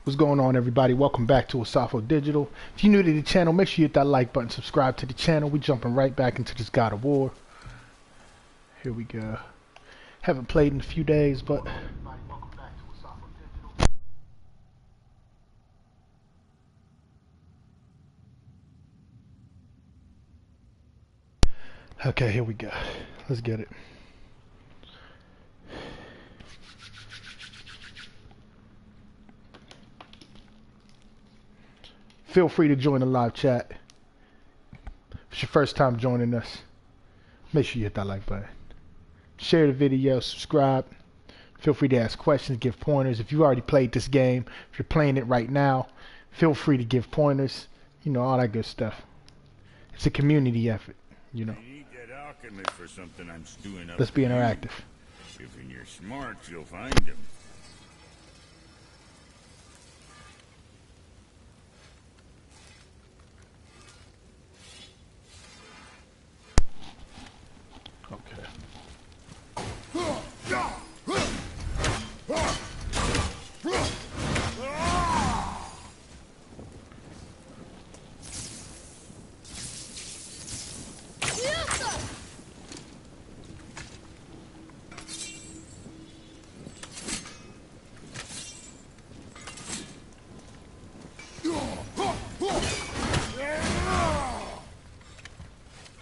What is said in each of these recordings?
What's going on, everybody? Welcome back to Asafo Digital. If you're new to the channel, make sure you hit that like button, subscribe to the channel. We jumping right back into this God of War. Here we go. Haven't played in a few days, but okay, here we go. Let's get it. Feel free to join the live chat. If it's your first time joining us, make sure you hit that like button. Share the video, subscribe. Feel free to ask questions, give pointers. If you already played this game, if you're playing it right now, feel free to give pointers. You know, all that good stuff. It's a community effort, you know. I need that alchemist for something I'm stewing up. Let's be interactive. If you're smart, you'll find him. Okay.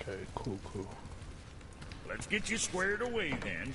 Okay, cool. Let's get you squared away then.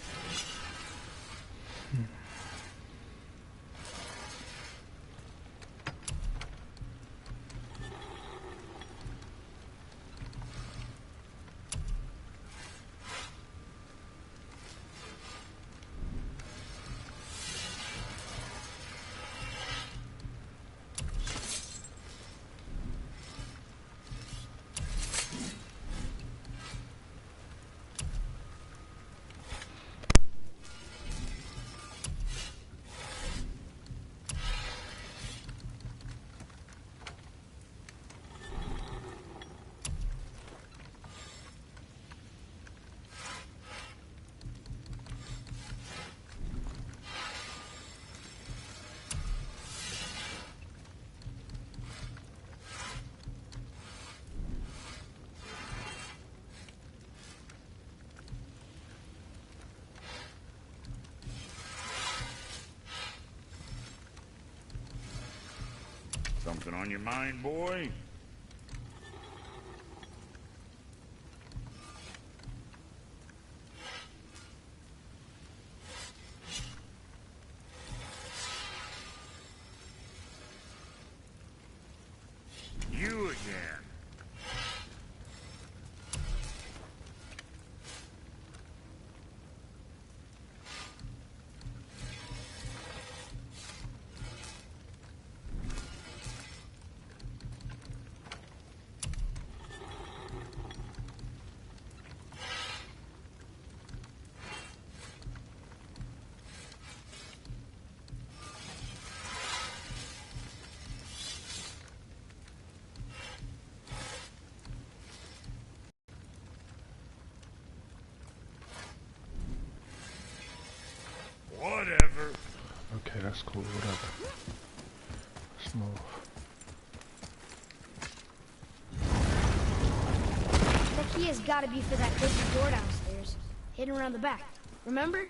Something on your mind, boy? You again. Whatever. Okay, that's cool. Whatever. Let's move. The key has got to be for that big door downstairs, hidden around the back. Remember?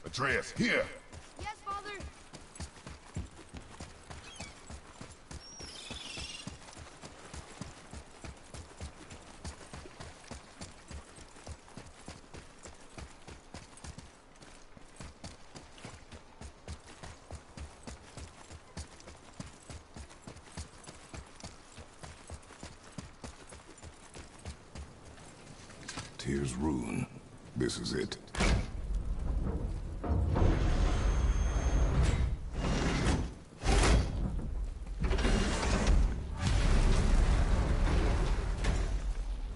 Atreus, here! Yes, Father. Tyr's Ruin. This is it.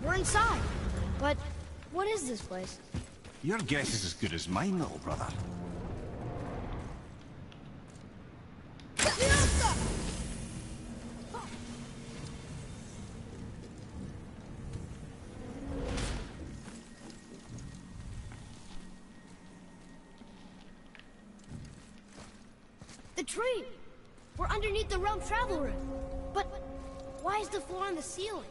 We're inside. But what is this place? Your guess is as good as mine, little brother. tree! We're underneath the realm travel room. But why is the floor on the ceiling?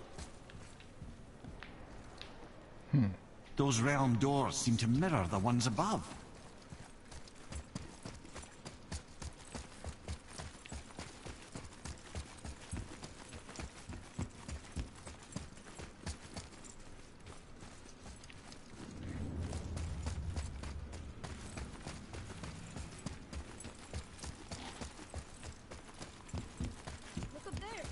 Those realm doors seem to mirror the ones above. Look up there.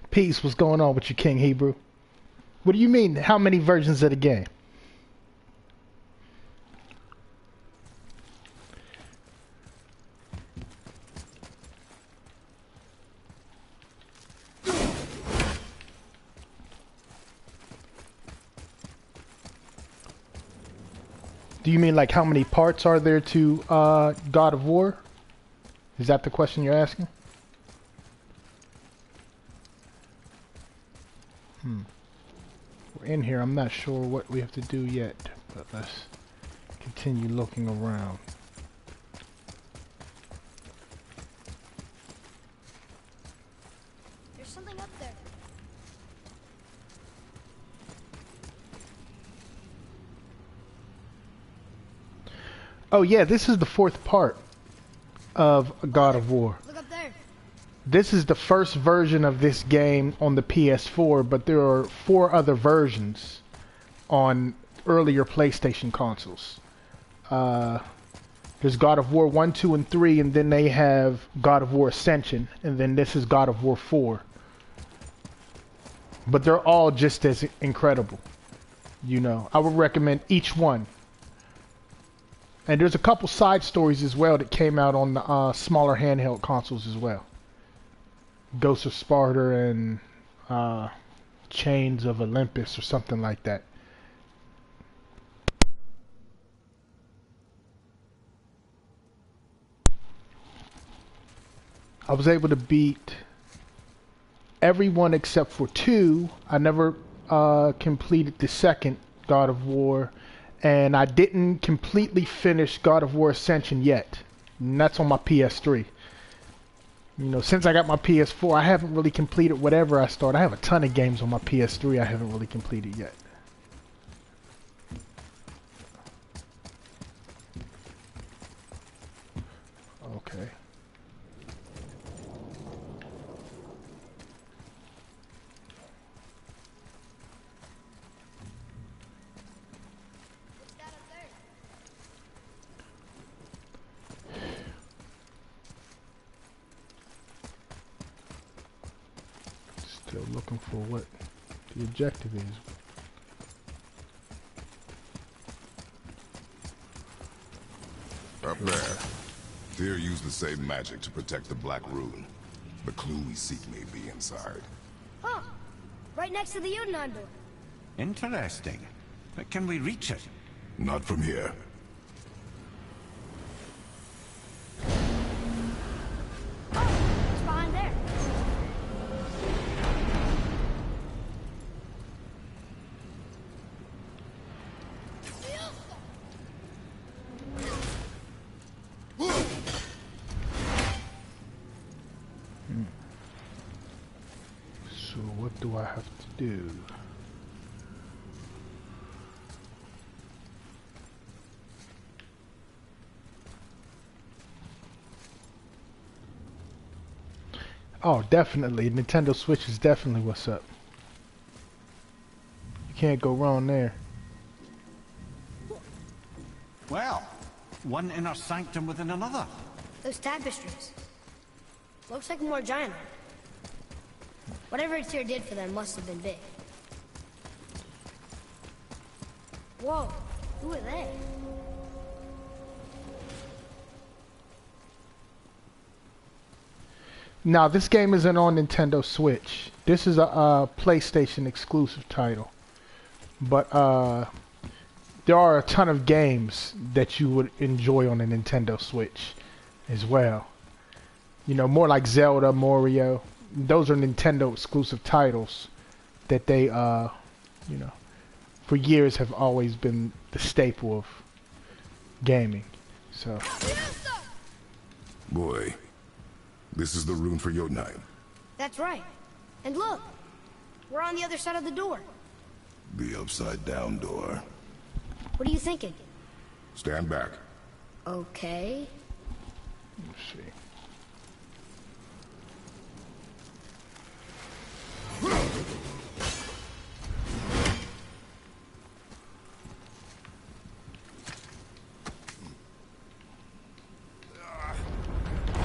Peace, what's going on with you, King Hebrew? What do you mean, how many versions of the game? Do you mean like how many parts are there to God of War? Is that the question you're asking? We're in here. I'm not sure what we have to do yet, but let's continue looking around. There's something up there. Oh yeah, this is the fourth part of God of War. Look up there. This is the first version of this game on the PS4, but there are 4 other versions on earlier PlayStation consoles. There's God of War 1, 2, and 3, and then they have God of War Ascension, and then this is God of War 4. But they're all just as incredible. You know, I would recommend each one. And there's a couple side stories as well that came out on the smaller handheld consoles as well. Ghosts of Sparta and Chains of Olympus or something like that. I was able to beat everyone except for 2. I never completed the second God of War, and I didn't completely finish God of War Ascension yet. And that's on my PS3. You know, since I got my PS4, I haven't really completed whatever I started. I have a ton of games on my PS3 I haven't really completed yet. Okay. What's that up there? Still looking for what the objective is. Up there. Tyr used the same magic to protect the Black Rune. The clue we seek may be inside. Huh. Right next to the Udenheim door. Interesting. But can we reach it? Not from here. Oh, it's behind there. So what do I have to do? Oh, definitely. Nintendo Switch is definitely what's up. You can't go wrong there. Well, one inner sanctum within another. Those tapestries. Looks like more giant art. Whatever Tyr did for them must have been big. Whoa, who are they? Now, this game isn't on Nintendo Switch. This is a PlayStation exclusive title. But there are a ton of games that you would enjoy on a Nintendo Switch as well. You know, more like Zelda, Mario. Those are Nintendo exclusive titles that they you know, for years have always been the staple of gaming. So. Boy, this is the rune for Jotunheim. That's right. And look, we're on the other side of the door. The upside-down door. What are you thinking? Stand back. Okay. Let's see.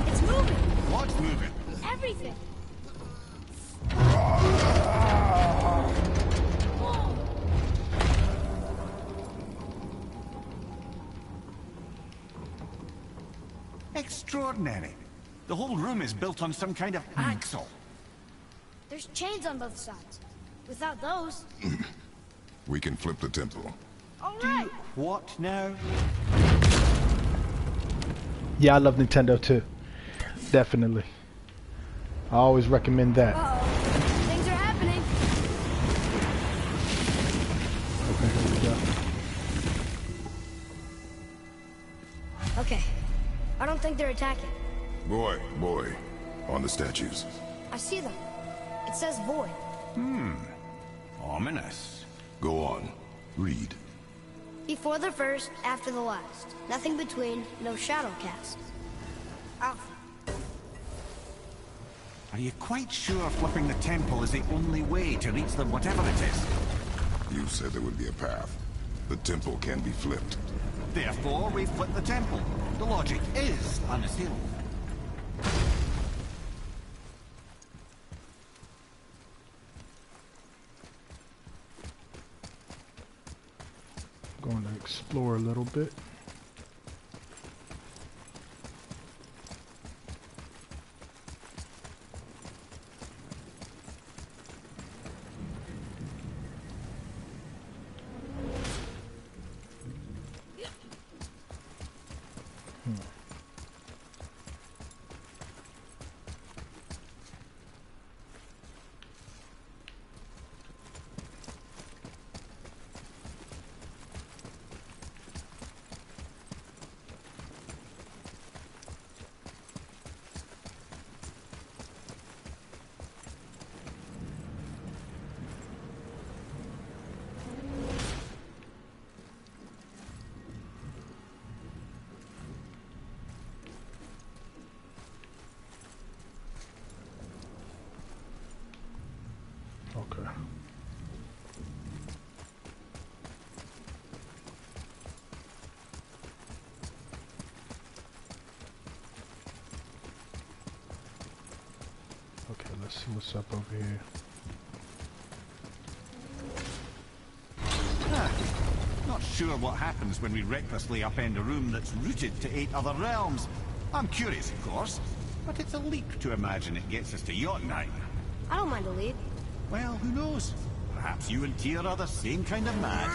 It's moving! What's moving? Everything! Extraordinary. The whole room is built on some kind of axle. There's chains on both sides. Without those... We can flip the temple. All right! What now? Yeah, I love Nintendo too. Definitely. I always recommend that. Uh-oh. Things are happening. Okay, here we go. Okay. I don't think they're attacking. Boy, on the statues. I see them. It says void. Ominous. Go on, read. Before the first, after the last. Nothing between, no shadow cast. Alpha. Are you quite sure flipping the temple is the only way to reach them, whatever it is? You said there would be a path. The temple can be flipped. Therefore, we flip the temple. The logic is unassailable. Going to explore a little bit. Okay. Okay, let's see what's up over here. Not sure what happens when we recklessly upend a room that's rooted to 8 other realms. I'm curious, of course, but it's a leap to imagine it gets us to Jotunheim. I don't mind a lead. Well, who knows? Perhaps you and Tyr are the same kind of mad.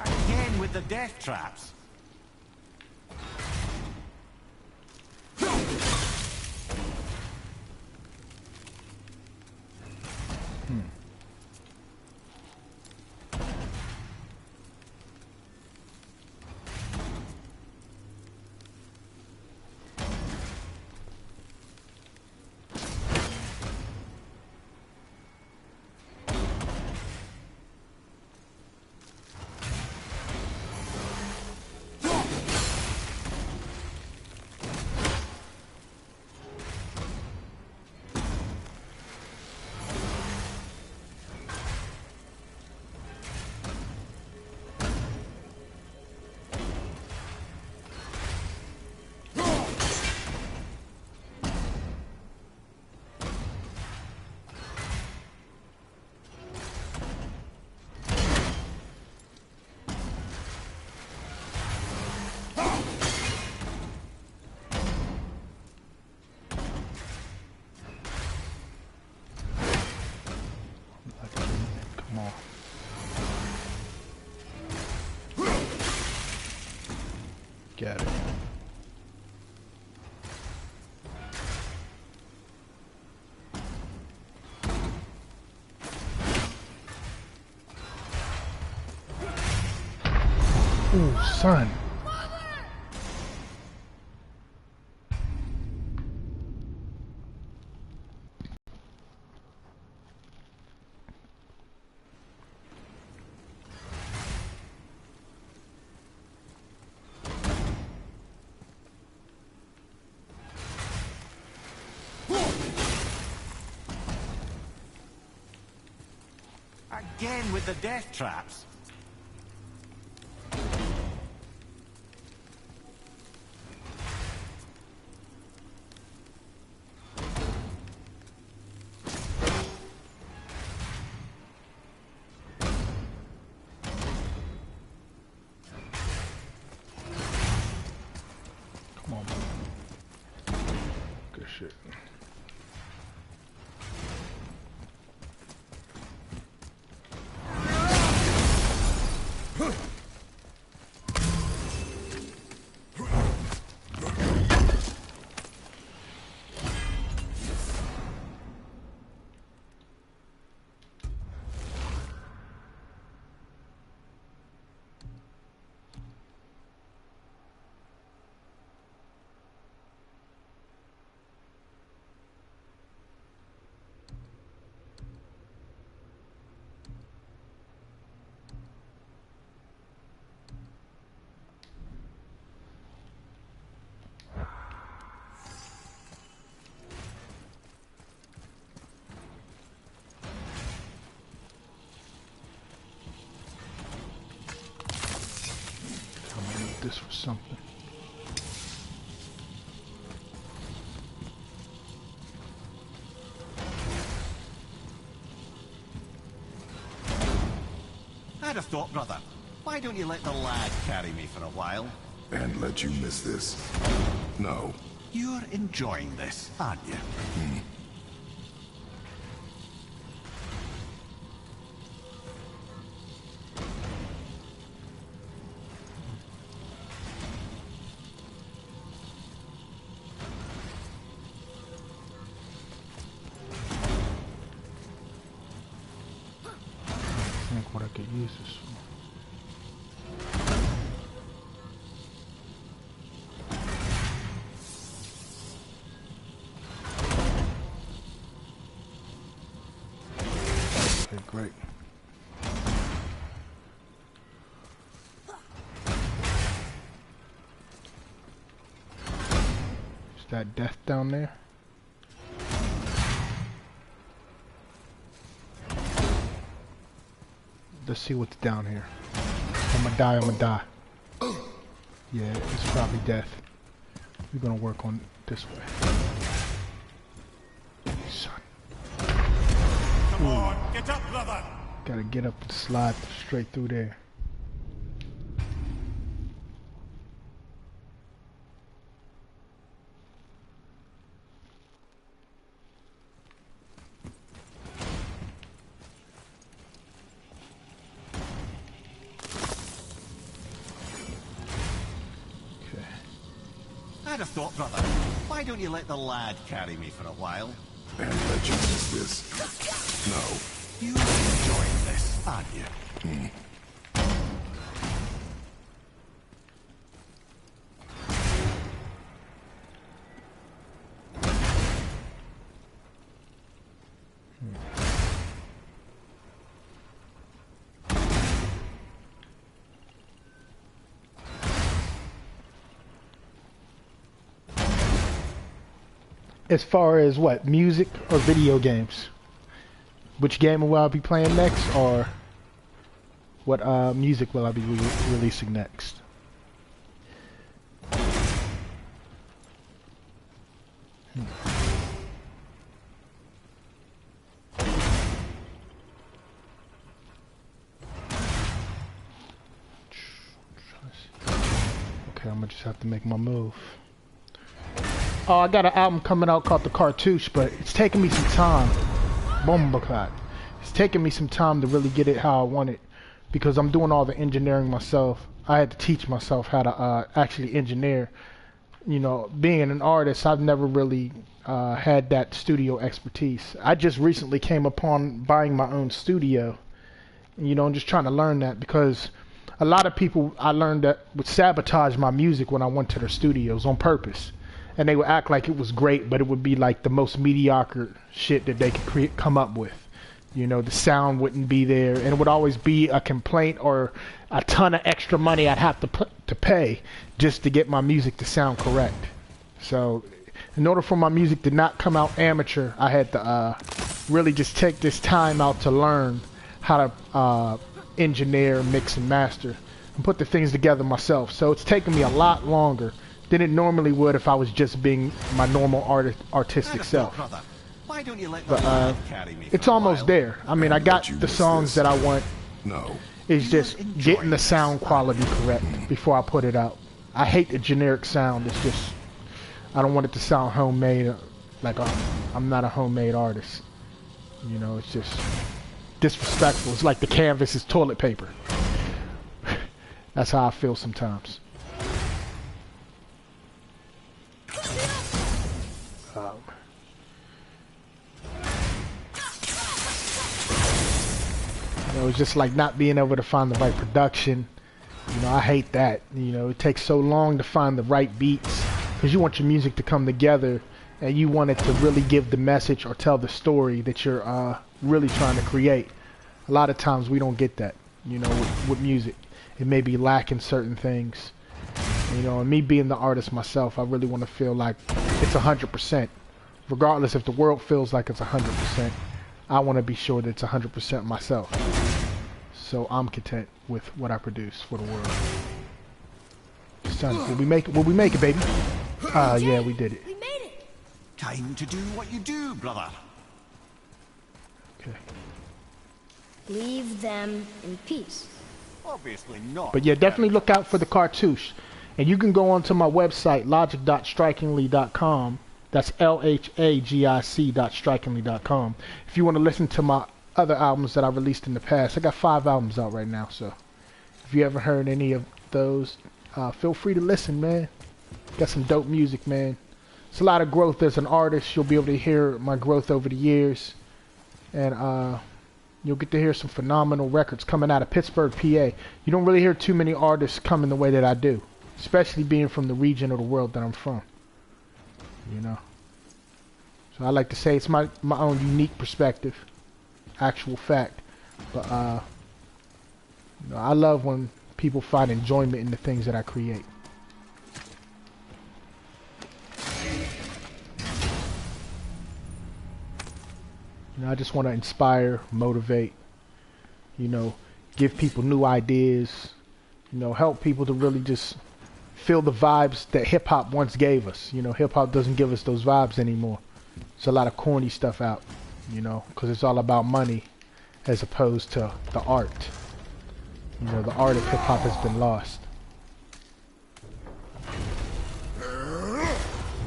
Again with the death traps. son. Again with the death traps. Come on. Good shit. This was something. I'd have thought, brother. Why don't you let the lad carry me for a while? And let you miss this? No. You're enjoying this, aren't you? I think what I could use this for. Okay, great. Is that death down there? Let's see what's down here. I'm gonna die, I'm gonna die. Yeah, it's probably death. We're gonna work on this way. Son. Come on, get up, brother. Gotta get up and slide straight through there. I'd have thought, brother. Why don't you let the lad carry me for a while? And let you miss this? No. You're enjoying this, aren't you? As far as what, music or video games? Which game will I be playing next, or what music will I be releasing next? Okay, I'm gonna just have to make my move. Oh, I got an album coming out called The Cartouche, but it's taking me some time. Bombaclat. It's taking me some time to really get it how I want it, because I'm doing all the engineering myself. I had to teach myself how to actually engineer. You know, being an artist, I've never really had that studio expertise. I just recently came upon buying my own studio. You know, I'm just trying to learn that, because a lot of people I learned that would sabotage my music when I went to their studios on purpose. And they would act like it was great, but it would be like the most mediocre shit that they could come up with. You know, the sound wouldn't be there, and it would always be a complaint or a ton of extra money I'd have to pay just to get my music to sound correct. So, in order for my music to not come out amateur, I had to really just take this time out to learn how to engineer, mix, and master, and put the things together myself. So it's taken me a lot longer than it normally would if I was just being my normal artistic self. Why don't you let But carry me it's for a almost while? there. I mean, I got you the miss songs this. that I want. No. It's just getting the sound quality correct before I put it out. I hate the generic sound. It's just, I don't want it to sound homemade, like I'm not a homemade artist. You know, it's just disrespectful. It's like the canvas is toilet paper. That's how I feel sometimes. You know, it's just like not being able to find the right production. You know, I hate that. You know, it takes so long to find the right beats because you want your music to come together and you want it to really give the message or tell the story that you're really trying to create. A lot of times we don't get that, you know, with music. It may be lacking certain things. You know, and me being the artist myself, I really want to feel like it's 100%. Regardless if the world feels like it's 100%, I want to be sure that it's 100% myself. So I'm content with what I produce for the world. Son, will we make it? Will we make it, baby? Yeah, we did it. We made it. Time to do what you do, brother. Okay. Leave them in peace. Obviously not. But yeah, definitely look out for the cartouche. And you can go onto my website, logic.strikingly.com. That's LHAGIC.strikingly.com. If you want to listen to my other albums that I released in the past, I got 5 albums out right now. So if you ever heard any of those, feel free to listen, man. Got some dope music, man. It's a lot of growth as an artist. You'll be able to hear my growth over the years. And you'll get to hear some phenomenal records coming out of Pittsburgh, PA. You don't really hear too many artists coming the way that I do, especially being from the region of the world that I'm from. You know, so I like to say it's my own unique perspective, actual fact. But you know, I love when people find enjoyment in the things that I create. You know, I just want to inspire, motivate, you know, give people new ideas, you know, help people to really just feel the vibes that hip-hop once gave us. You know, hip-hop doesn't give us those vibes anymore. There's a lot of corny stuff out, you know, because it's all about money as opposed to the art. You know, the art of hip-hop has been lost.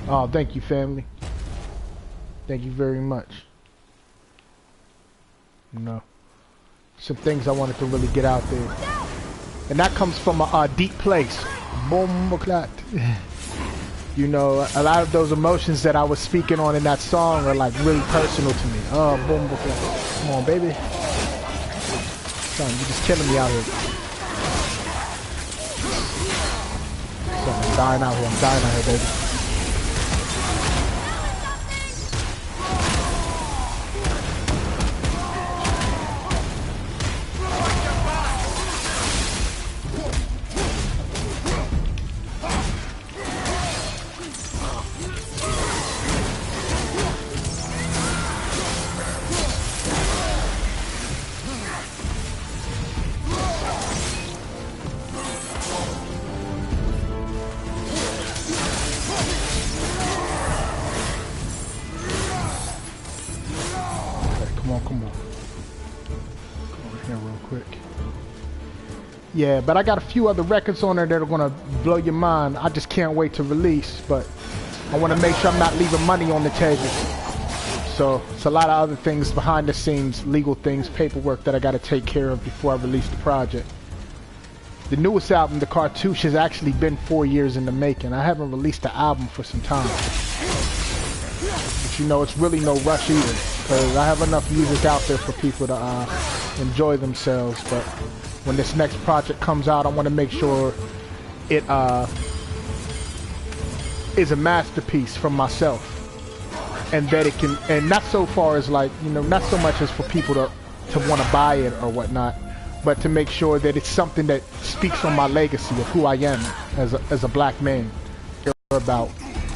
Oh, thank you, family. Thank you very much. You know, some things I wanted to really get out there. And that comes from a deep place. Bomboclat. You know, a lot of those emotions that I was speaking on in that song are like really personal to me. Oh, bomboclat. Come on, baby. Son, you're just killing me out here. Son, I'm dying out here. I'm dying out here, baby. Yeah, but I got a few other records on there that are gonna blow your mind. I just can't wait to release, but I want to make sure I'm not leaving money on the table. So it's a lot of other things behind the scenes, legal things, paperwork that I got to take care of before I release the project. The newest album, The Cartouche, has actually been 4 years in the making. I haven't released the album for some time. But you know, it's really no rush either, because I have enough music out there for people to enjoy themselves. But when this next project comes out, I want to make sure it is a masterpiece from myself, and that it can, and not so far as like, you know, not so much as for people to want to buy it or whatnot, but to make sure that it's something that speaks on my legacy of who I am as a black man, about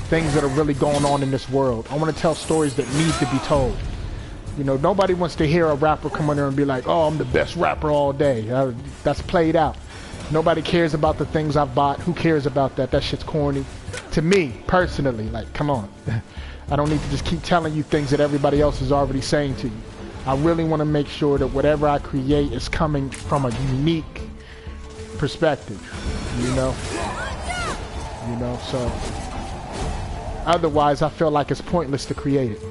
things that are really going on in this world. I want to tell stories that need to be told. You know, nobody wants to hear a rapper come in there and be like, oh, I'm the best rapper all day. That's played out. Nobody cares about the things I've bought. Who cares about that? That shit's corny. To me, personally, like, come on. I don't need to just keep telling you things that everybody else is already saying to you. I really want to make sure that whatever I create is coming from a unique perspective, you know? You know, so otherwise I feel like it's pointless to create it. Here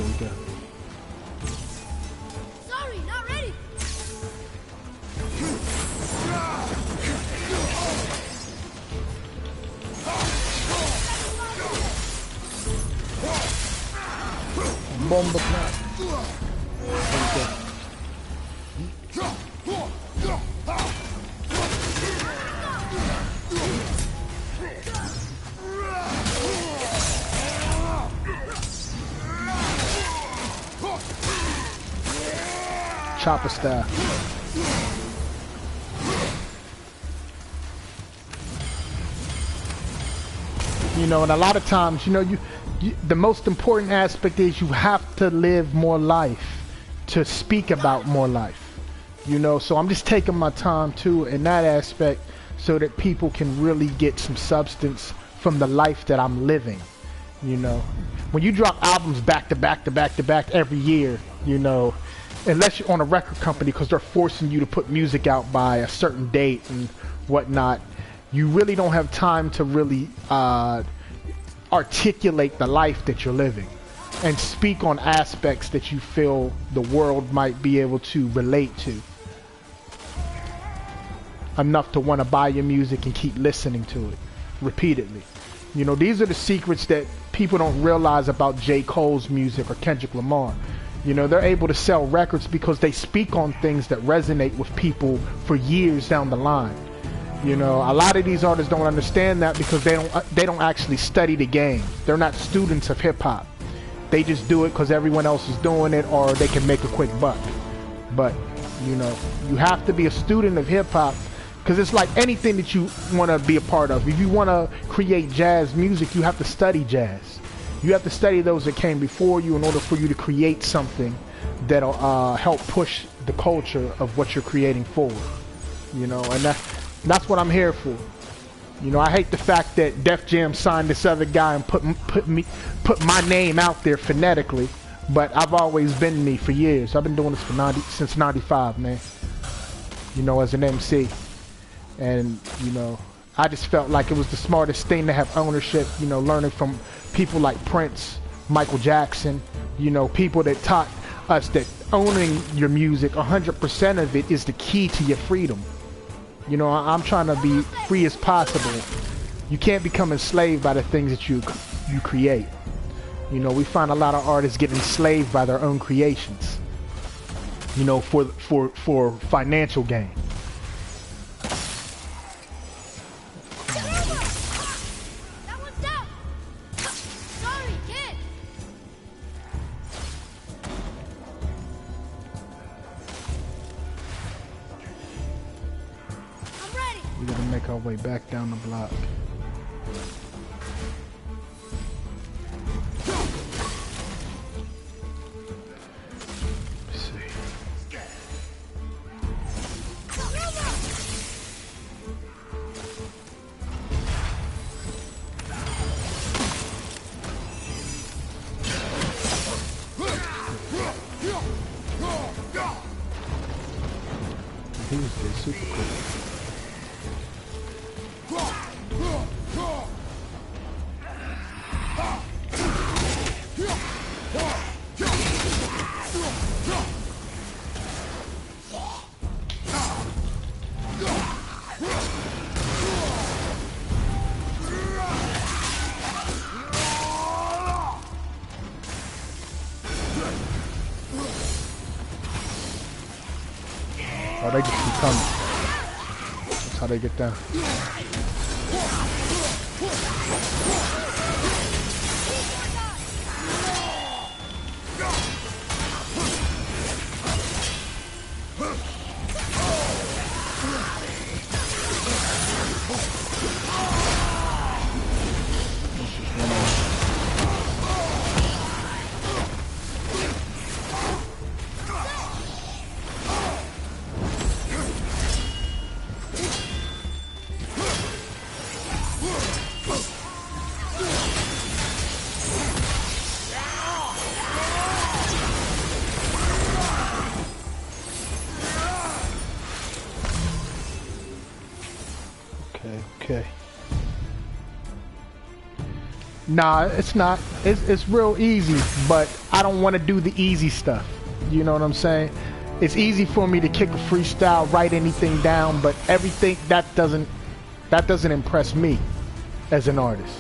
we go. Sorry, not ready. Bomba plant. Here we go. Chopper style. You know, and a lot of times, you know, the most important aspect is you have to live more life to speak about more life. You know, so I'm just taking my time too in that aspect so that people can really get some substance from the life that I'm living. You know, when you drop albums back to back to back to back every year, you know, unless you're on a record company because they're forcing you to put music out by a certain date and whatnot, you really don't have time to really articulate the life that you're living and speak on aspects that you feel the world might be able to relate to enough to want to buy your music and keep listening to it repeatedly. You know, these are the secrets that people don't realize about J. Cole's music or Kendrick Lamar. You know, they're able to sell records because they speak on things that resonate with people for years down the line. You know, a lot of these artists don't understand that because they don't actually study the game. They're not students of hip hop. They just do it because everyone else is doing it or they can make a quick buck. But, you know, you have to be a student of hip hop because it's like anything that you want to be a part of. If you want to create jazz music, you have to study jazz. You have to study those that came before you in order for you to create something that'll help push the culture of what you're creating forward. You know, and that's what I'm here for. You know, I hate the fact that Def Jam signed this other guy and put my name out there phonetically, but I've always been me for years. I've been doing this since '95, man. You know, as an MC, and you know, I just felt like it was the smartest thing to have ownership. You know, learning from people like Prince, Michael Jackson. You know, people that taught us that owning your music, 100% of it, is the key to your freedom. You know, I'm trying to be free as possible. You can't become enslaved by the things that you create. You know, we find a lot of artists get enslaved by their own creations. You know, for financial gain. That one's down. Sorry, kid. I'm ready. We're gonna make our way back down the block. Let's see. He was super cool. Oh, they just keep coming. That's how they get down. Okay. Nah, it's not. It's real easy, but I don't want to do the easy stuff. You know what I'm saying? It's easy for me to kick a freestyle, write anything down, but everything that doesn't impress me as an artist.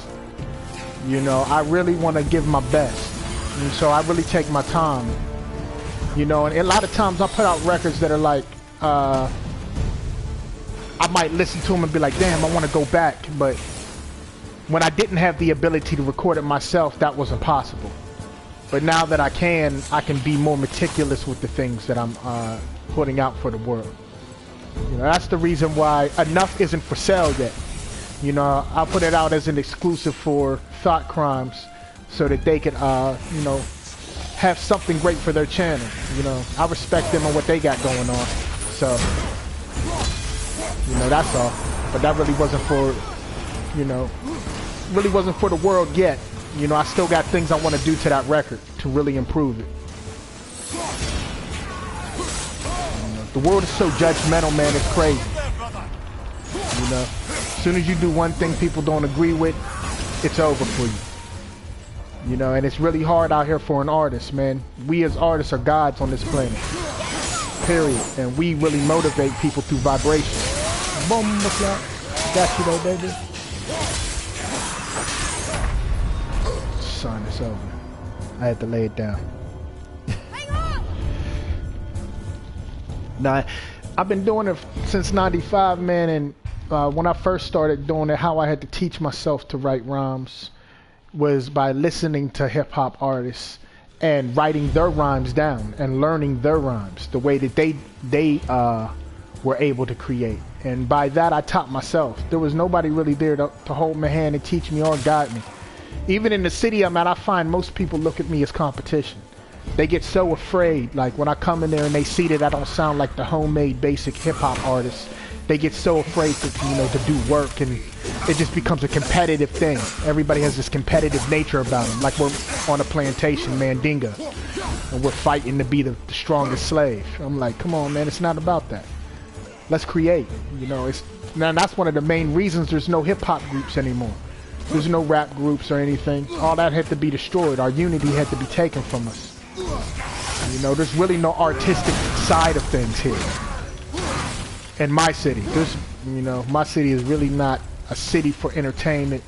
You know, I really want to give my best, and so I really take my time. You know, and a lot of times I put out records that are like, I might listen to them and be like, damn, I want to go back, but when I didn't have the ability to record it myself, that wasn't possible. But now that I can be more meticulous with the things that I'm putting out for the world. You know, that's the reason why Enough isn't for sale yet. You know, I'll put it out as an exclusive for Thought Crimes so that they could, you know, have something great for their channel. You know, I respect them and what they got going on. So, you know, that's all. But that really wasn't for, you know, really wasn't for the world yet. You know, I still got things I want to do to that record to really improve it. You know, the world is so judgmental, man, it's crazy. You know, as soon as you do one thing people don't agree with, it's over for you. You know, and it's really hard out here for an artist, man. We as artists are gods on this planet. Period. And we really motivate people through vibration. Boom, got you though, baby. Son, it's over. I had to lay it down. Now, I've been doing it since '95, man, and when I first started doing it, how I had to teach myself to write rhymes was by listening to hip-hop artists and writing their rhymes down and learning their rhymes, the way that they were able to create. And by that, I taught myself. There was nobody really there to hold my hand and teach me or guide me. Even in the city I'm at, I find most people look at me as competition. They get so afraid, like when I come in there and they see that I don't sound like the homemade basic hip-hop artist, they get so afraid to, you know, to do work, and it just becomes a competitive thing. Everybody has this competitive nature about them, like we're on a plantation, Mandinga, and we're fighting to be the strongest slave. I'm like, come on, man, it's not about that. Let's create, you know. Now that's one of the main reasons there's no hip-hop groups anymore. There's no rap groups or anything. All that had to be destroyed. Our unity had to be taken from us. You know, there's really no artistic side of things here. In my city, you know, my city is really not a city for entertainment.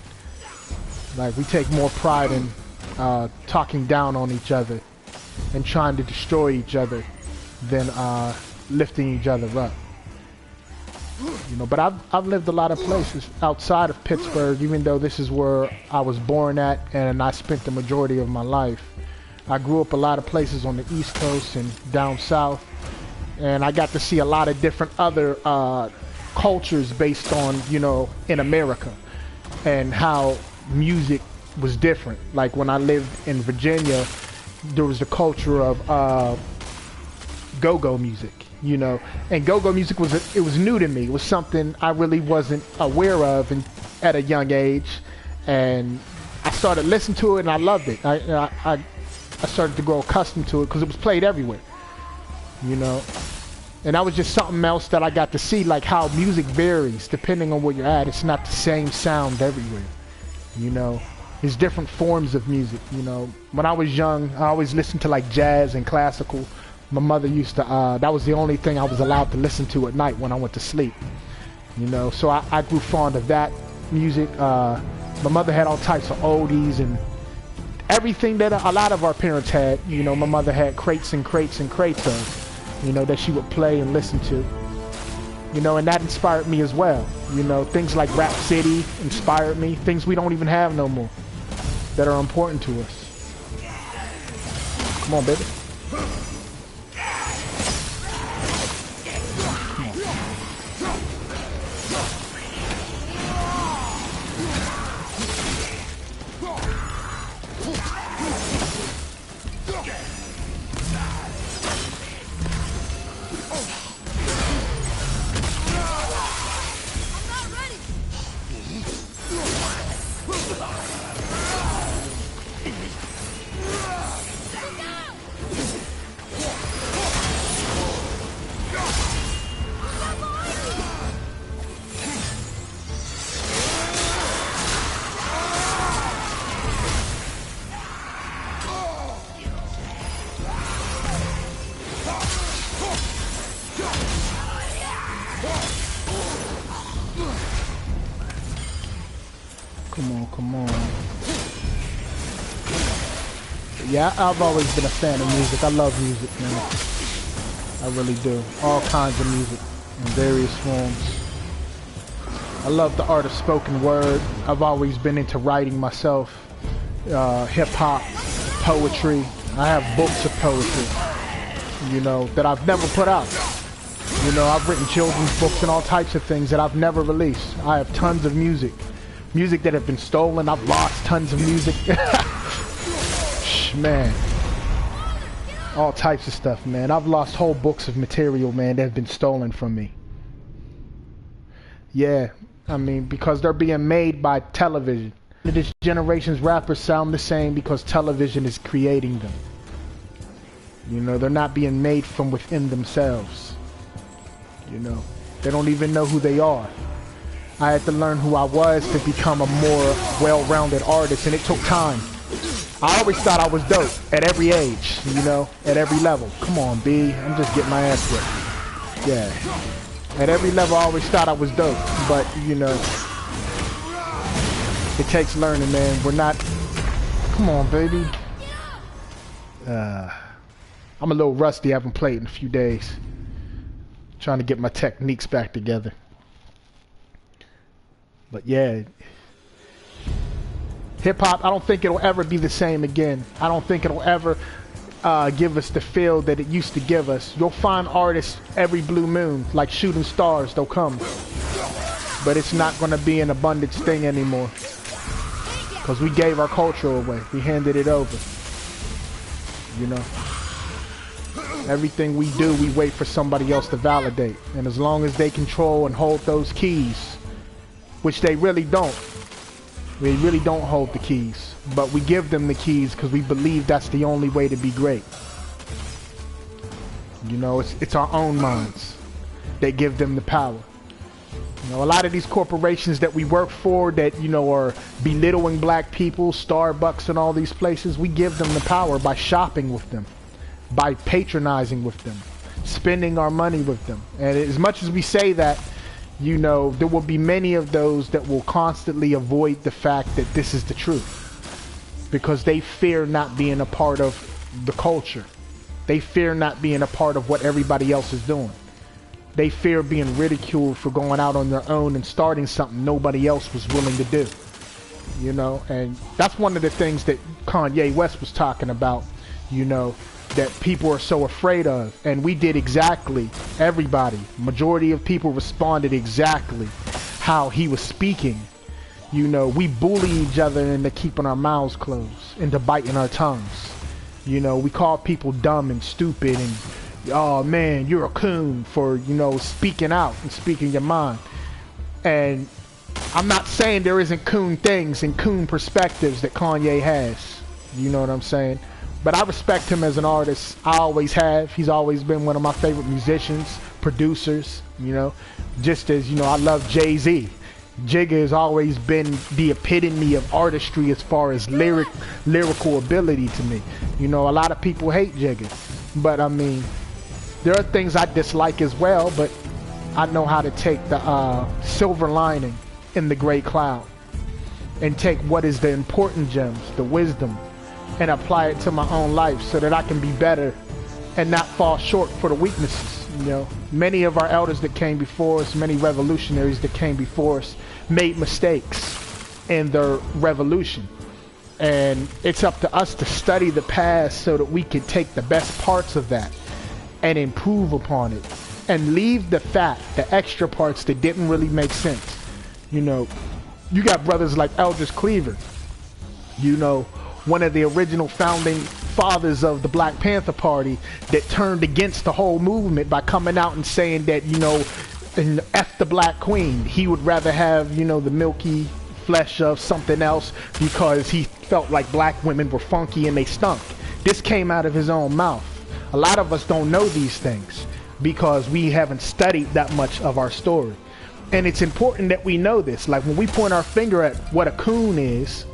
Like, we take more pride in talking down on each other and trying to destroy each other than lifting each other up. You know, but I've lived a lot of places outside of Pittsburgh, even though this is where I was born at and I spent the majority of my life. I grew up a lot of places on the East Coast and down south, and I got to see a lot of different other cultures based on, you know, in America, and how music was different. Like when I lived in Virginia, there was the culture of go-go music. You know, and go-go music was new to me. It was something I really wasn't aware of at a young age, and I started listening to it and I loved it. I started to grow accustomed to it because it was played everywhere. You know, and that was just something else that I got to see, like how music varies depending on where you're at. It's not the same sound everywhere. You know, there's different forms of music. You know, when I was young, I always listened to like jazz and classical. My mother used to, that was the only thing I was allowed to listen to at night when I went to sleep. You know, so I grew fond of that music. My mother had all types of oldies and everything that a lot of our parents had. You know, my mother had crates and crates and crates of, you know, that she would play and listen to. You know, and that inspired me as well. You know, things like Rap City inspired me. Things we don't even have no more that are important to us. Come on, baby. Come on. Yeah, I've always been a fan of music. I love music, man. I really do. All kinds of music in various forms. I love the art of spoken word. I've always been into writing myself. Hip-hop, poetry. I have books of poetry, you know, that I've never put out. You know, I've written children's books and all types of things that I've never released. I have tons of music. Music that have been stolen. I've lost tons of music. Man. All types of stuff, man. I've lost whole books of material, man, that have been stolen from me. Yeah, I mean, because they're being made by television. This generation's rappers sound the same because television is creating them. You know, they're not being made from within themselves. You know, they don't even know who they are. I had to learn who I was to become a more well-rounded artist, and it took time. I always thought I was dope at every age, you know, at every level. Come on, B, I'm just getting my ass whipped. Yeah. At every level, I always thought I was dope, but, you know, it takes learning, man. We're not... Come on, baby. I'm a little rusty. I haven't played in a few days. Trying to get my techniques back together. But yeah, hip-hop, I don't think it'll ever be the same again. I don't think it'll ever give us the feel that it used to give us. You'll find artists every blue moon, like shooting stars, they'll come. But it's not going to be an abundance thing anymore. Because we gave our culture away. We handed it over. You know? Everything we do, we wait for somebody else to validate. And as long as they control and hold those keys, which they really don't. We really don't hold the keys. But we give them the keys because we believe that's the only way to be great. You know, it's our own minds that give them the power. You know, a lot of these corporations that we work for that, you know, are belittling black people, Starbucks and all these places, we give them the power by shopping with them, by patronizing with them, spending our money with them. And as much as we say that, you know, there will be many of those that will constantly avoid the fact that this is the truth. Because they fear not being a part of the culture. They fear not being a part of what everybody else is doing. They fear being ridiculed for going out on their own and starting something nobody else was willing to do. You know, and that's one of the things that Kanye West was talking about, you know, that people are so afraid of. And we did exactly, everybody, majority of people responded exactly how he was speaking. You know, we bully each other into keeping our mouths closed, into biting our tongues. You know, we call people dumb and stupid and, oh man, you're a coon for, you know, speaking out and speaking your mind. And I'm not saying there isn't coon things and coon perspectives that Kanye has. You know what I'm saying? But I respect him as an artist. I always have. He's always been one of my favorite musicians, producers, you know. Just as, you know, I love Jay-Z. Jigga has always been the epitome of artistry as far as lyrical ability to me. You know, a lot of people hate Jigga. But, I mean, there are things I dislike as well, but I know how to take the silver lining in the gray cloud and take what is the important gems, the wisdom, and apply it to my own life so that I can be better and not fall short for the weaknesses. You know, many of our elders that came before us, many revolutionaries that came before us, made mistakes in their revolution. And it's up to us to study the past so that we can take the best parts of that and improve upon it. And leave the extra parts that didn't really make sense. You know, you got brothers like Eldridge Cleaver. You know, one of the original founding fathers of the Black Panther Party that turned against the whole movement by coming out and saying that, you know, F the Black Queen. He would rather have, you know, the milky flesh of something else because he felt like black women were funky and they stunk. This came out of his own mouth. A lot of us don't know these things because we haven't studied that much of our story. And it's important that we know this. Like when we point our finger at what a coon is,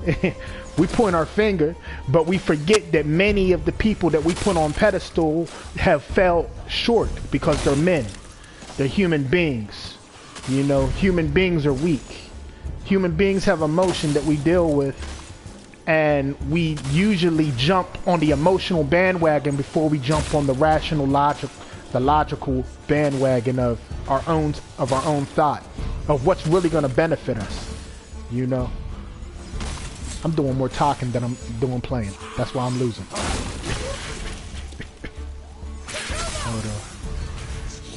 we point our finger, but we forget that many of the people that we put on pedestal have fell short because they're men. They're human beings. You know, human beings are weak. Human beings have emotion that we deal with, and we usually jump on the emotional bandwagon before we jump on the rational logical bandwagon of our own thought, of what's really going to benefit us. You know, I'm doing more talking than I'm doing playing. That's why I'm losing. Hold on.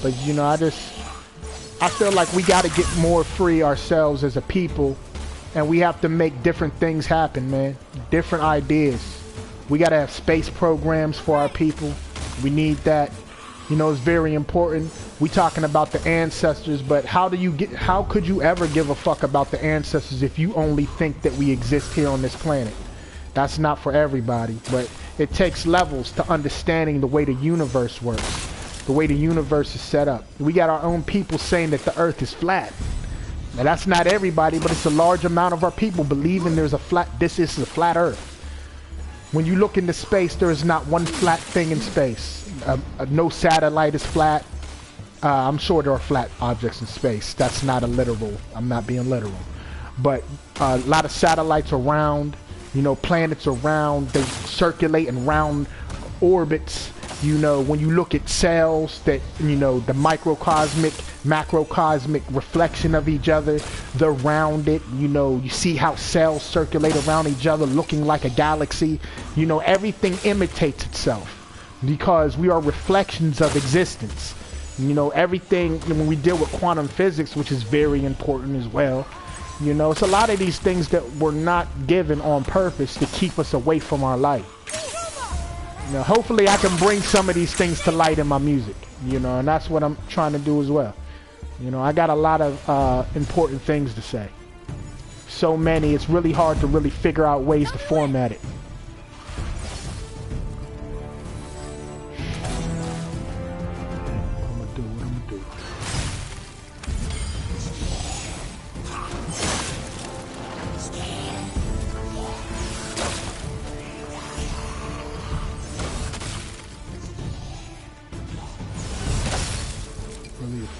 But you know, I feel like we got to get more free ourselves as a people, and we have to make different things happen, man. Different ideas. We got to have space programs for our people. We need that. You know, it's very important. We talking about the ancestors, but how could you ever give a fuck about the ancestors if you only think that we exist here on this planet? That's not for everybody, but it takes levels to understanding the way the universe works, the way the universe is set up. We got our own people saying that the earth is flat. Now that's not everybody, but it's a large amount of our people believing this is a flat earth. When you look into space, there is not one flat thing in space. No satellite is flat. I'm sure there are flat objects in space. That's not a literal. I'm not being literal. But a lot of satellites are round. You know, planets are round. They circulate in round orbits. You know, when you look at cells, that, you know, the microcosmic, macrocosmic reflection of each other, they're rounded. You know, you see how cells circulate around each other looking like a galaxy. You know, everything imitates itself because we are reflections of existence. You know, everything, when we deal with quantum physics, which is very important as well, you know, it's a lot of these things that were not given on purpose to keep us away from our light. You know, hopefully I can bring some of these things to light in my music, you know, and that's what I'm trying to do as well. You know, I got a lot of important things to say. So many, it's really hard to really figure out ways to format it.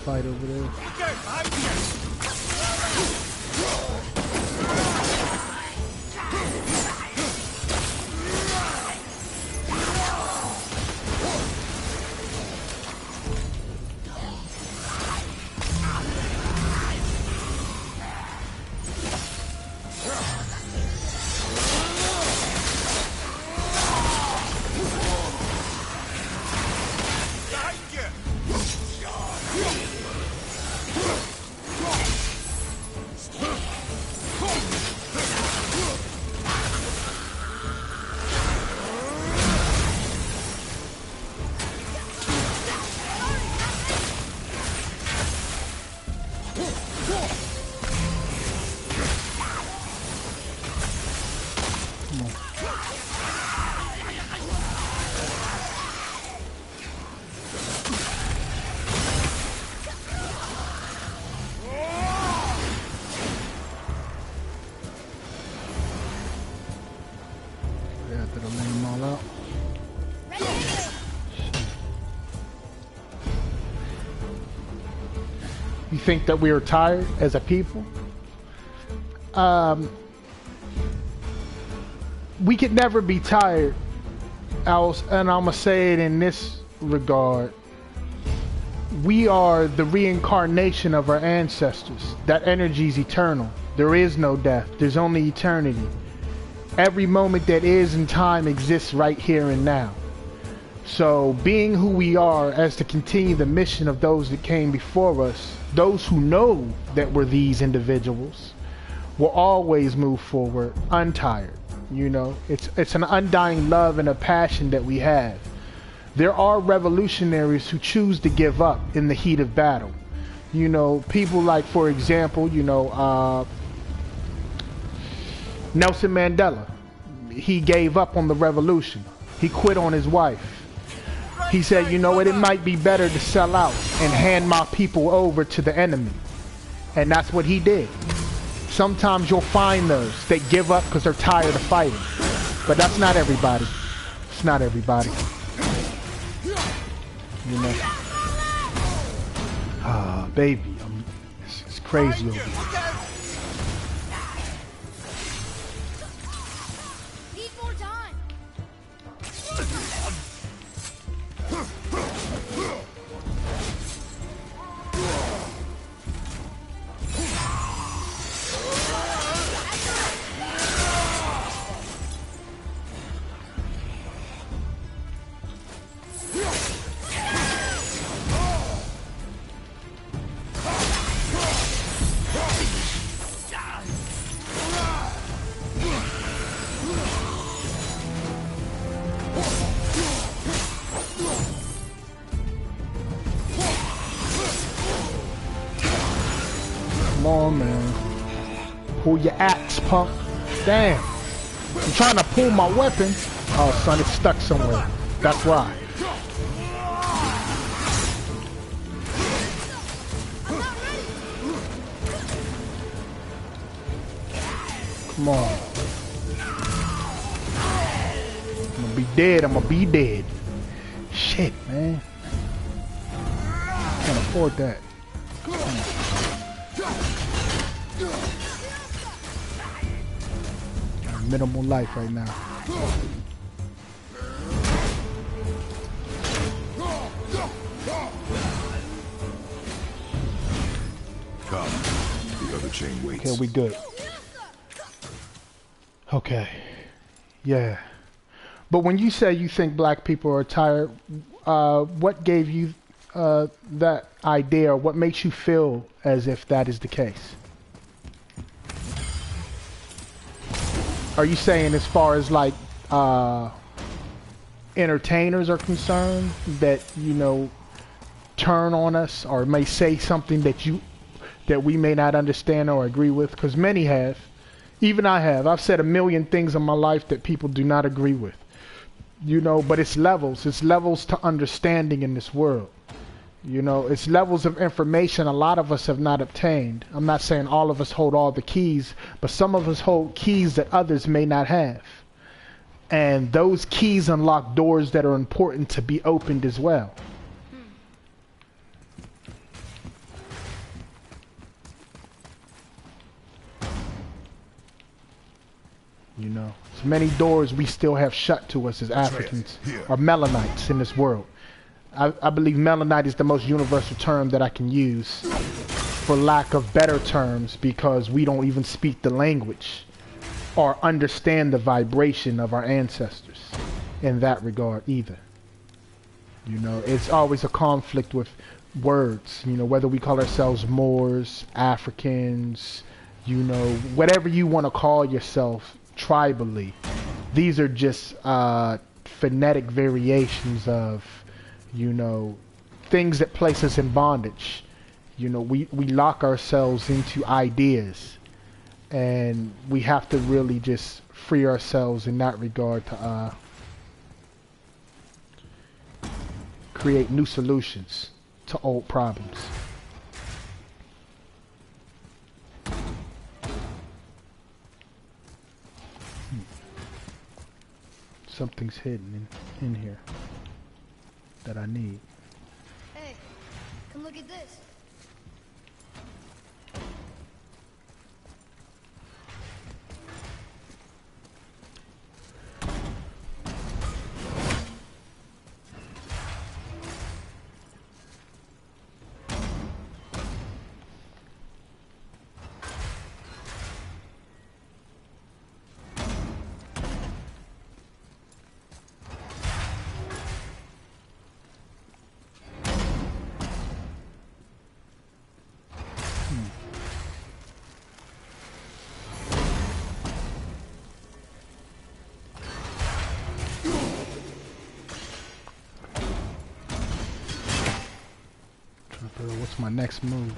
Fight over there. You think that we are tired as a people? We could never be tired. And I'm gonna say it in this regard. we are the reincarnation of our ancestors. That energy is eternal. There is no death. There's only eternity. Every moment that is in time exists right here and now. So being who we are, as to continue the mission of those that came before us, those who know that we're these individuals, will always move forward untired. You know, it's an undying love and a passion that we have. There are revolutionaries who choose to give up in the heat of battle. You know, people like, for example, you know, Nelson Mandela. He gave up on the revolution. He quit on his wife. He said, you know what, it might be better to sell out and hand my people over to the enemy. And that's what he did. Sometimes you'll find those that give up because they're tired of fighting. But that's not everybody. It's not everybody. You know? Ah, baby. It's crazy over here. Come on, man. Pull your axe, punk. Damn. I'm trying to pull my weapon. Oh, son, it's stuck somewhere. That's why. Come on. I'm gonna be dead. I'm gonna be dead. Shit, man. Can't afford that. Minimal life right now. Come. The other chain waits. Okay, we good. Okay. Yeah. But when you say you think black people are tired, what gave you that idea, or what makes you feel as if that is the case? Are you saying as far as like entertainers are concerned that, you know, turn on us or may say something that we may not understand or agree with? Because many have. Even I have. I've said a million things in my life that people do not agree with. You know, but it's levels. It's levels to understanding in this world. You know, it's levels of information a lot of us have not obtained. I'm not saying all of us hold all the keys, but some of us hold keys that others may not have. And those keys unlock doors that are important to be opened as well. You know, so many doors we still have shut to us as Africans or Melanites in this world. I believe Melanite is the most universal term that I can use for lack of better terms, because we don't even speak the language or understand the vibration of our ancestors in that regard either. You know, it's always a conflict with words, you know, whether we call ourselves Moors, Africans, you know, whatever you want to call yourself tribally. These are just phonetic variations of, you know, things that place us in bondage. You know, we lock ourselves into ideas, and we have to really just free ourselves in that regard to create new solutions to old problems. Something's hidden in here that I need. Hey, come look at this. What's my next move?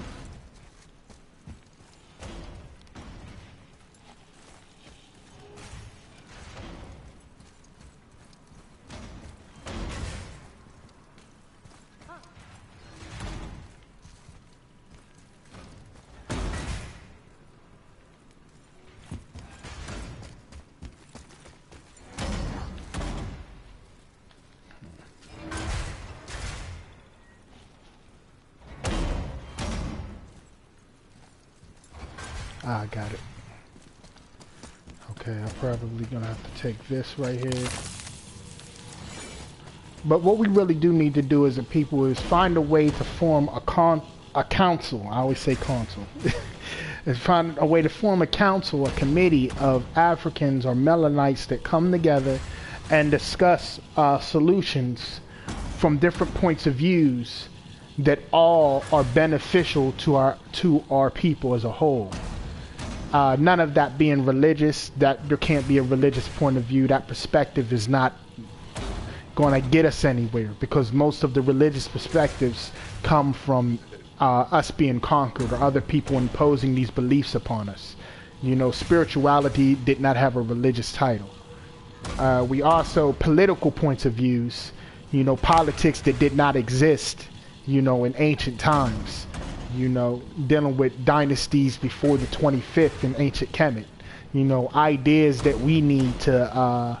Ah, I got it. Okay, I'm probably gonna have to take this right here. But what we really do need to do as a people is find a way to form a council. I always say council. Is find a way to form a council, a committee of Africans or Melanites that come together and discuss solutions from different points of views that all are beneficial to our people as a whole. None of that being religious, that there can't be a religious point of view. That perspective is not going to get us anywhere, because most of the religious perspectives come from us being conquered or other people imposing these beliefs upon us. You know, spirituality did not have a religious title. We also, political points of views, you know, politics that did not exist, you know, in ancient times. You know, dealing with dynasties before the 25th in ancient Kemet. You know, ideas that we need to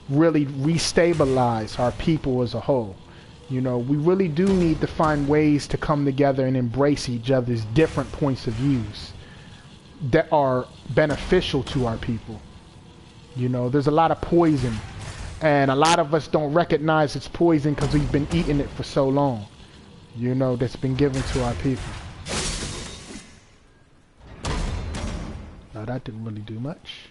really restabilize our people as a whole. You know, we really do need to find ways to come together and embrace each other's different points of views that are beneficial to our people. You know, there's a lot of poison, and a lot of us don't recognize it's poison because we've been eating it for so long. You know, that's been given to our people. Now that didn't really do much.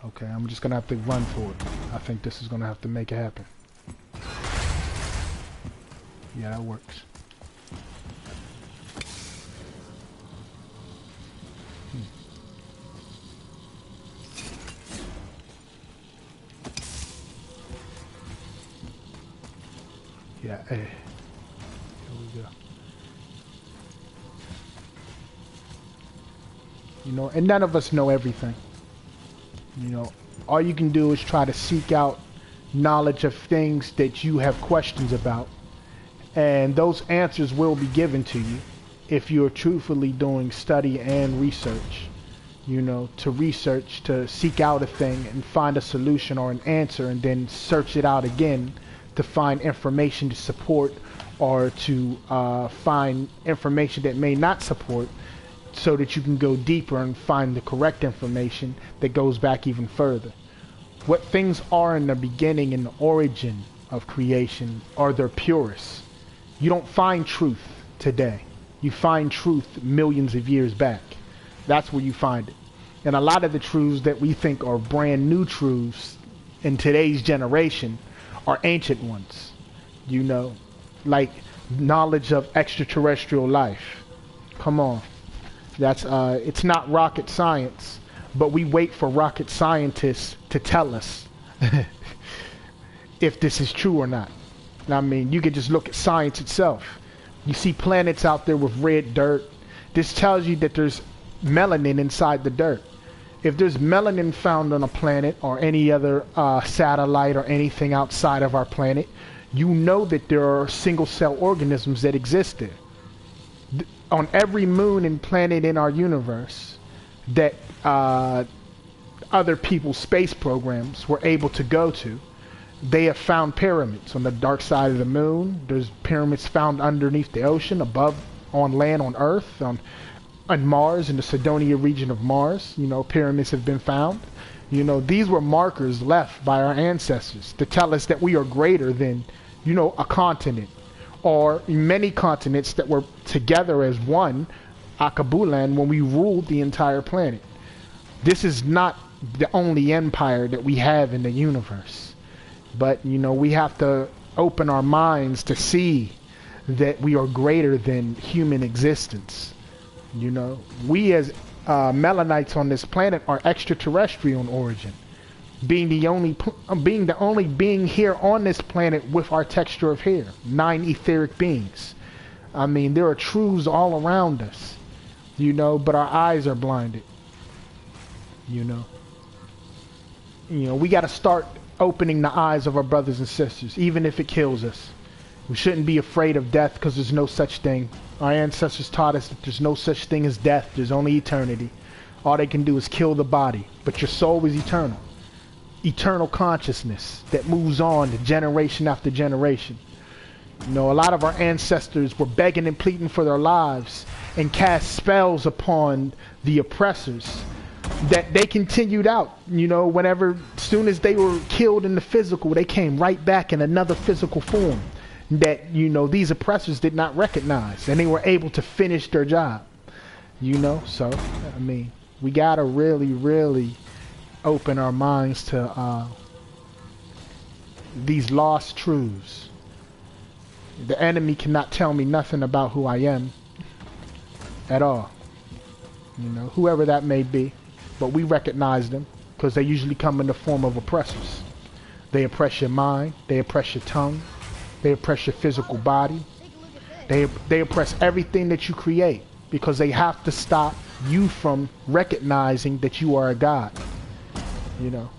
Okay, I'm just gonna have to run for it. I think this is gonna have to make it happen. Yeah, that works. Yeah, hey. Here we go. You know, and none of us know everything. You know, all you can do is try to seek out knowledge of things that you have questions about, and those answers will be given to you if you're truthfully doing study and research. You know, to research, to seek out a thing and find a solution or an answer, and then search it out again to find information to support, or to find information that may not support, so that you can go deeper and find the correct information that goes back even further. What things are in the beginning and the origin of creation are their purest. You don't find truth today. You find truth millions of years back. That's where you find it. And a lot of the truths that we think are brand new truths in today's generation are ancient ones. You know, like knowledge of extraterrestrial life. Come on. That's it's not rocket science, but we wait for rocket scientists to tell us if this is true or not. I mean, you could just look at science itself. You see planets out there with red dirt. This tells you that there's melanin inside the dirt. If there's melanin found on a planet or any other satellite or anything outside of our planet, you know that there are single-cell organisms that exist there. On every moon and planet in our universe that other people's space programs were able to go to, they have found pyramids on the dark side of the moon. There's pyramids found underneath the ocean, above, on land, on Earth, on Mars, in the Cydonia region of Mars. You know, pyramids have been found. You know, these were markers left by our ancestors to tell us that we are greater than, you know, a continent, or many continents that were together as one, Akabulan, when we ruled the entire planet. This is not the only empire that we have in the universe. But, you know, we have to open our minds to see that we are greater than human existence. You know, we as Melanites on this planet are extraterrestrial in origin. being the only being here on this planet with our texture of hair. 9 etheric beings. I mean, there are truths all around us, you know, but our eyes are blinded. You know, we got to start opening the eyes of our brothers and sisters, even if it kills us. We shouldn't be afraid of death, because there's no such thing. Our ancestors taught us that there's no such thing as death. There's only eternity. All they can do is kill the body, but your soul is eternal. Eternal consciousness that moves on to generation after generation. You know, a lot of our ancestors were begging and pleading for their lives and cast spells upon the oppressors that they continued out. You know, as soon as they were killed in the physical, they came right back in another physical form that, you know, these oppressors did not recognize, and they were able to finish their job. You know, so, I mean, we gotta really, really open our minds to these lost truths. The enemy cannot tell me nothing about who I am at all. You know, whoever that may be. But we recognize them because they usually come in the form of oppressors. They oppress your mind. They oppress your tongue. They oppress your physical body. They oppress everything that you create, because they have to stop you from recognizing that you are a god. You know,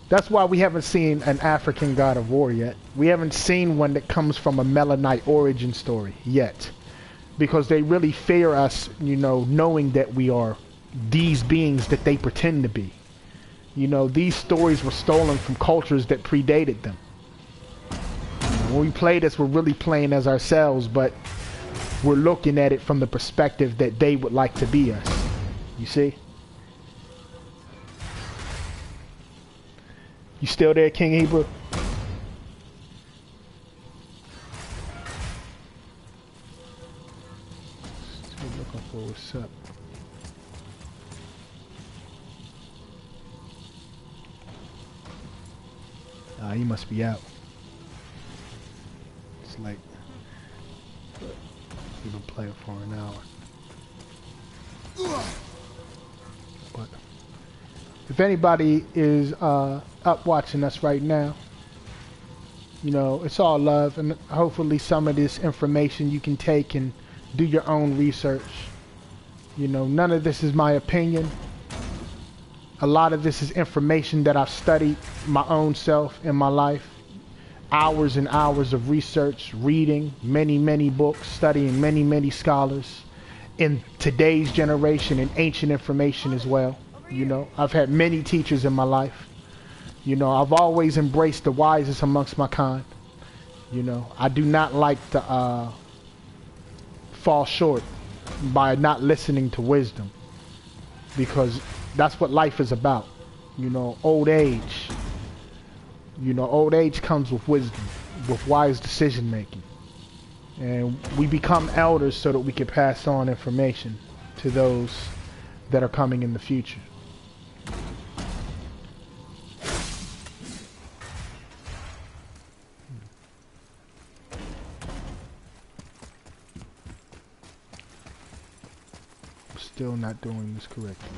that's why we haven't seen an African god of war yet. We haven't seen one that comes from a Melanite origin story yet, because they really fear us, you know, knowing that we are these beings that they pretend to be. You know, these stories were stolen from cultures that predated them. When we play this, we're really playing as ourselves, but we're looking at it from the perspective that they would like to be us. You see? You still there, King Hebrew? Still looking for what's up. He must be out. It's late. We've been playing for an hour. But if anybody is up watching us right now, you know, it's all love, and hopefully some of this information you can take and do your own research. You know, none of this is my opinion. A lot of this is information that I've studied my own self in my life. Hours and hours of research, reading many, many books, studying many, many scholars in today's generation, and ancient information as well. You know, I've had many teachers in my life. You know, I've always embraced the wisest amongst my kind. You know, I do not like to fall short by not listening to wisdom, because that's what life is about. You know, old age. You know, old age comes with wisdom, with wise decision making. And we become elders so that we can pass on information to those that are coming in the future. Still not doing this correctly.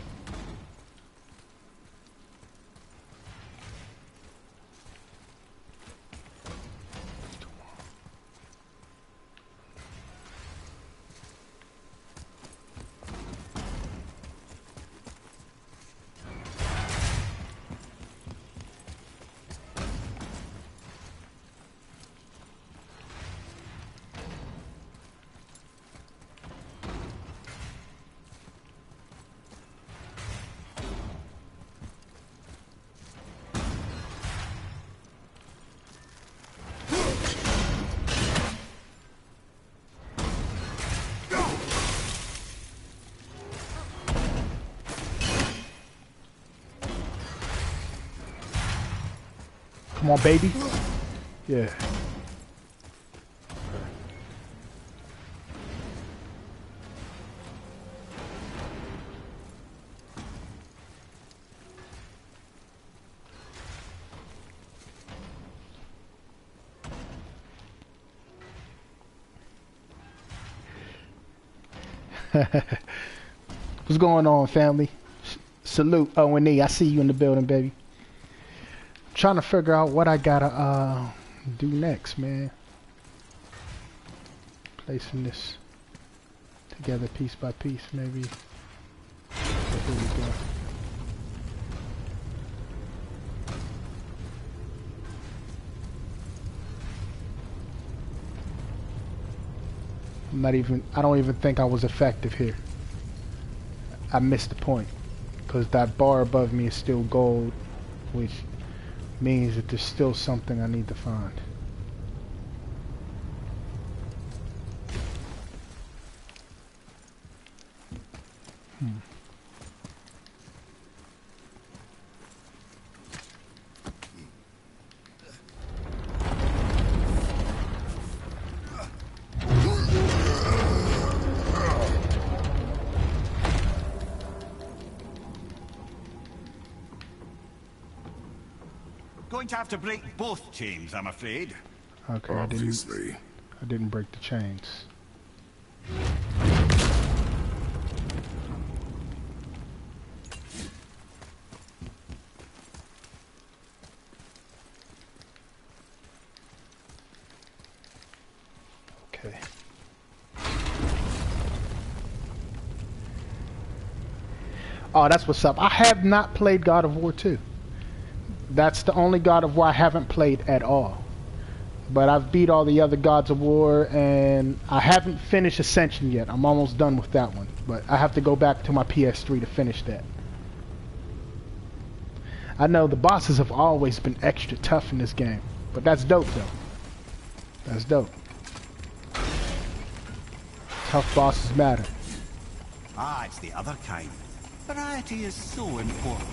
Come on, baby. Yeah. What's going on, family? Salute, O&E. I see you in the building, baby. Trying to figure out what I gotta do next, man. Placing this together piece by piece, maybe. Here we go. I don't even think I was effective here. I missed the point. Because that bar above me is still gold, which means that there's still something I need to find. Going to have to break both chains, I'm afraid. Okay, Obviously. I didn't break the chains. Okay. Oh, that's what's up. I have not played God of War 2. That's the only God of War I haven't played at all. But I've beat all the other Gods of War, and I haven't finished Ascension yet. I'm almost done with that one. But I have to go back to my PS3 to finish that. I know the bosses have always been extra tough in this game. But that's dope, though. That's dope. Tough bosses matter. Ah, it's the other kind. Variety is so important.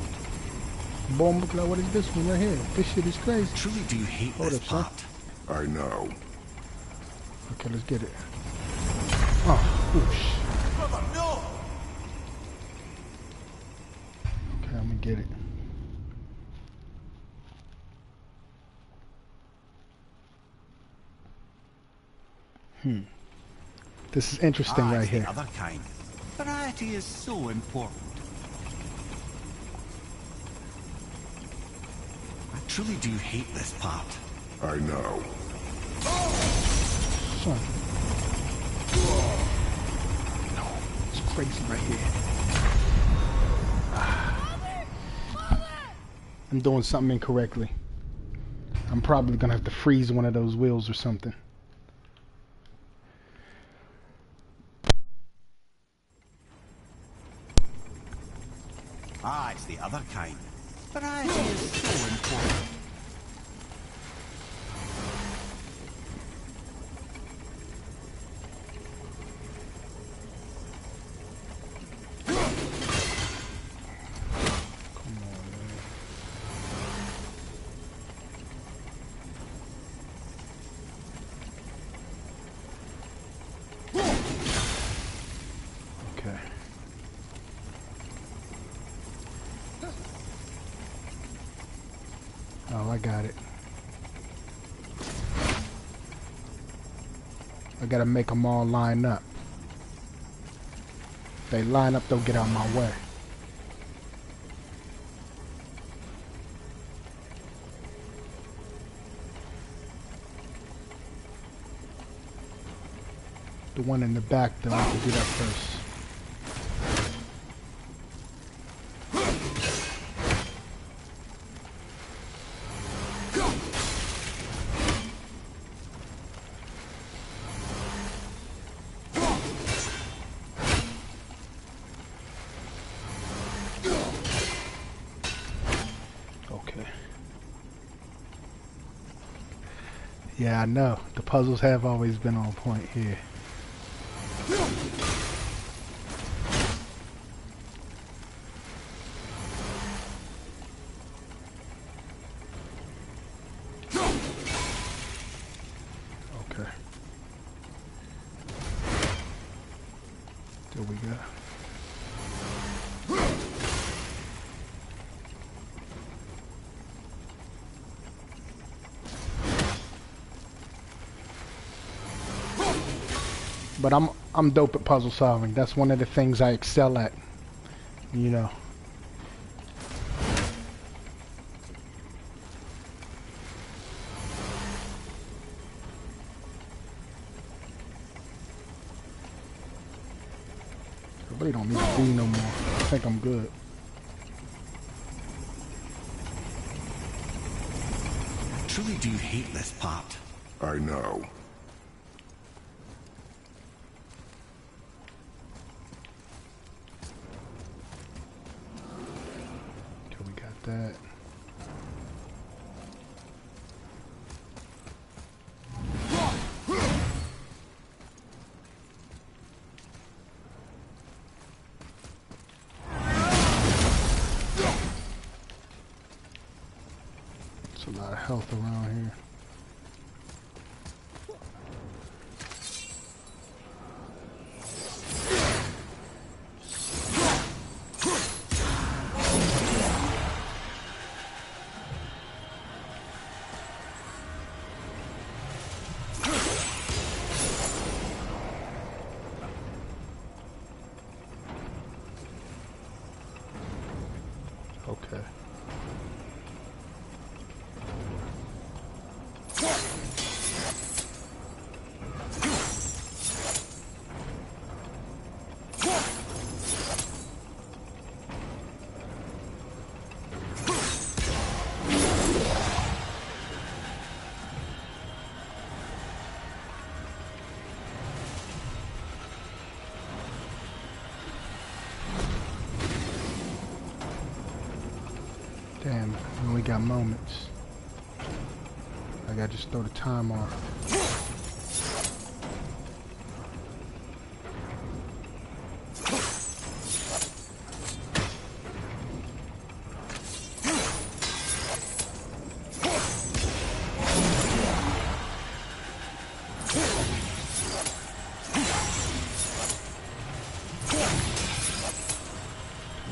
Boom, what is this one right here? This shit is crazy. Truly do you hate Hold this up, son. part? I know. Okay, let's get it. Oh, whoosh. Brother, no! Okay, I'm gonna get it. This is interesting right it's here. the other kind. Variety is so important. I truly do hate this part. I know. Son. It's crazy right here. I'm doing something incorrectly. I'm probably gonna have to freeze one of those wheels or something. Ah, it's the other kind. Variety is so important. Okay. Oh, I got it. I gotta make them all line up. If they line up, they'll get out of my way. The one in the back, though, I have to do that first. Okay. Yeah, I know. The puzzles have always been on point here. Okay. There we go. But I'm dope at puzzle solving. That's one of the things I excel at. You know. really don't need a V no more. I think I'm good. I truly do hate this part. I know. Okay, we got that. There's a lot of health around here. Okay. Damn, we only got moments. I gotta just throw the time off.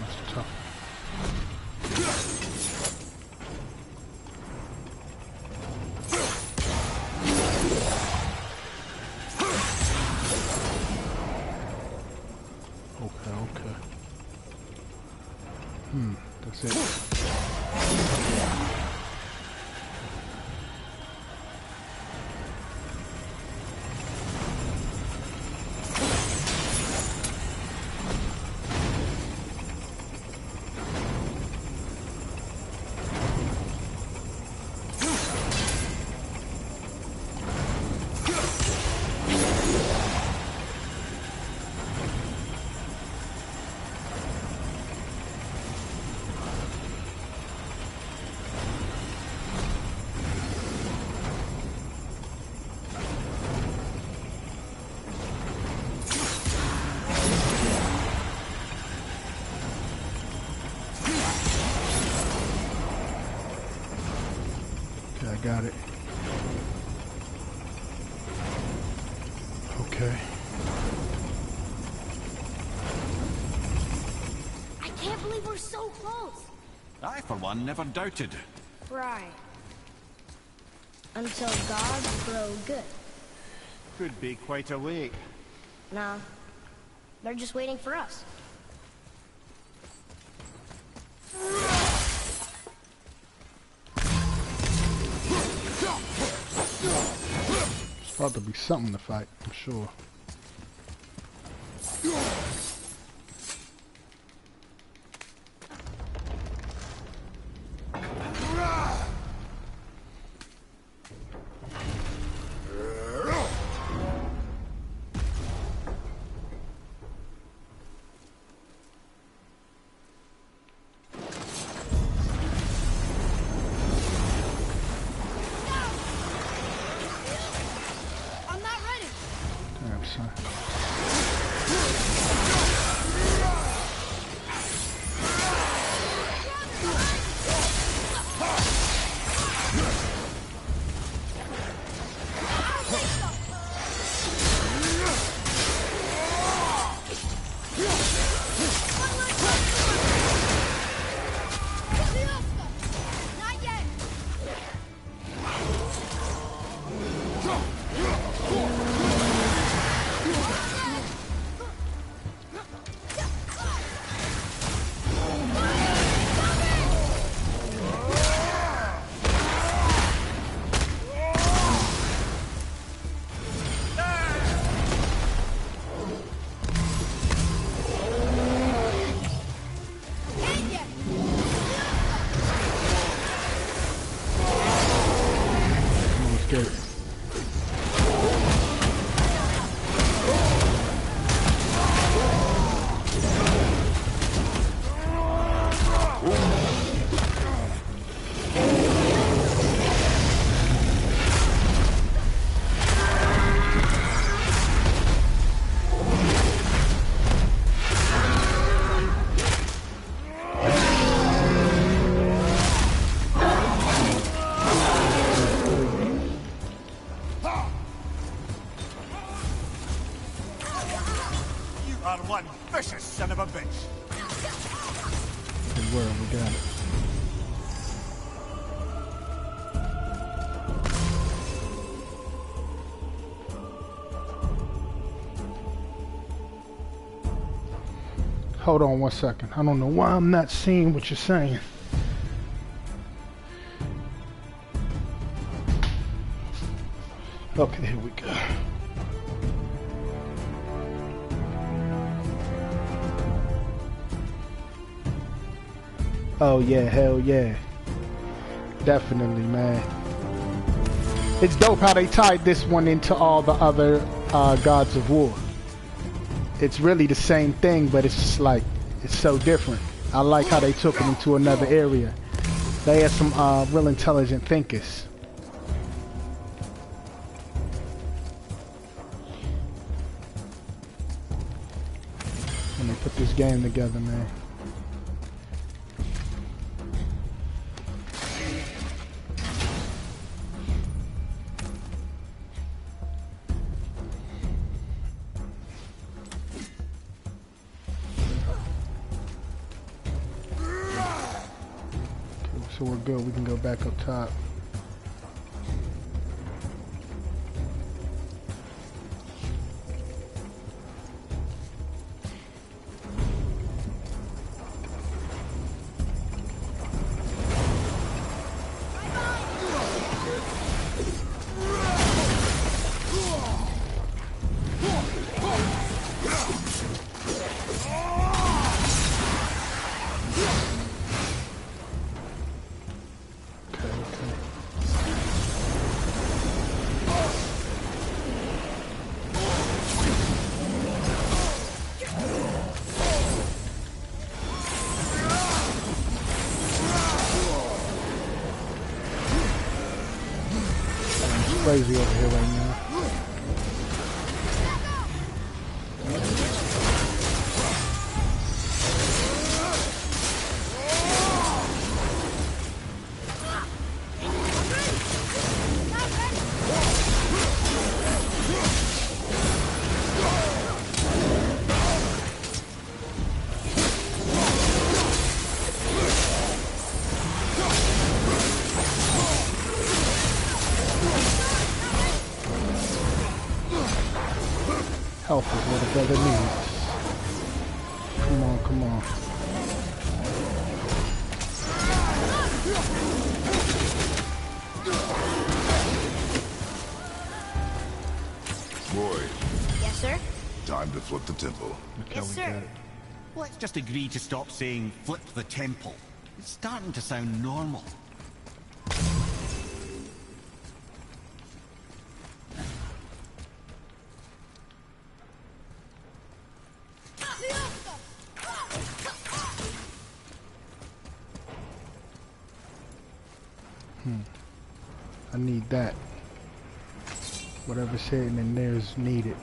That's tough. Okay. That's it. Okay, I got it. Okay. I can't believe we're so close. I, for one, never doubted. Right. Until gods grow good. Could be quite a wait. Nah. They're just waiting for us. It's about to be something to fight, I'm sure. I'm not ready. Damn, son. Hold on 1 second. I don't know why I'm not seeing what you're saying. Okay, here we go. Oh yeah, hell yeah. Definitely, man. It's dope how they tied this one into all the other Gods of War. It's really the same thing, but it's just like, it's so different. I like how they took it into another area. They had some real intelligent thinkers. When they put this game together, man. So we're good, we can go back up top. Crazy over here right now. Health is what a brother needs. Come on, come on. Boy. Yes, sir? Time to flip the temple. Okay, Yes, we sir. got it. Let's just agree to stop saying flip the temple. It's starting to sound normal. I need that. Whatever's hidden in there is needed.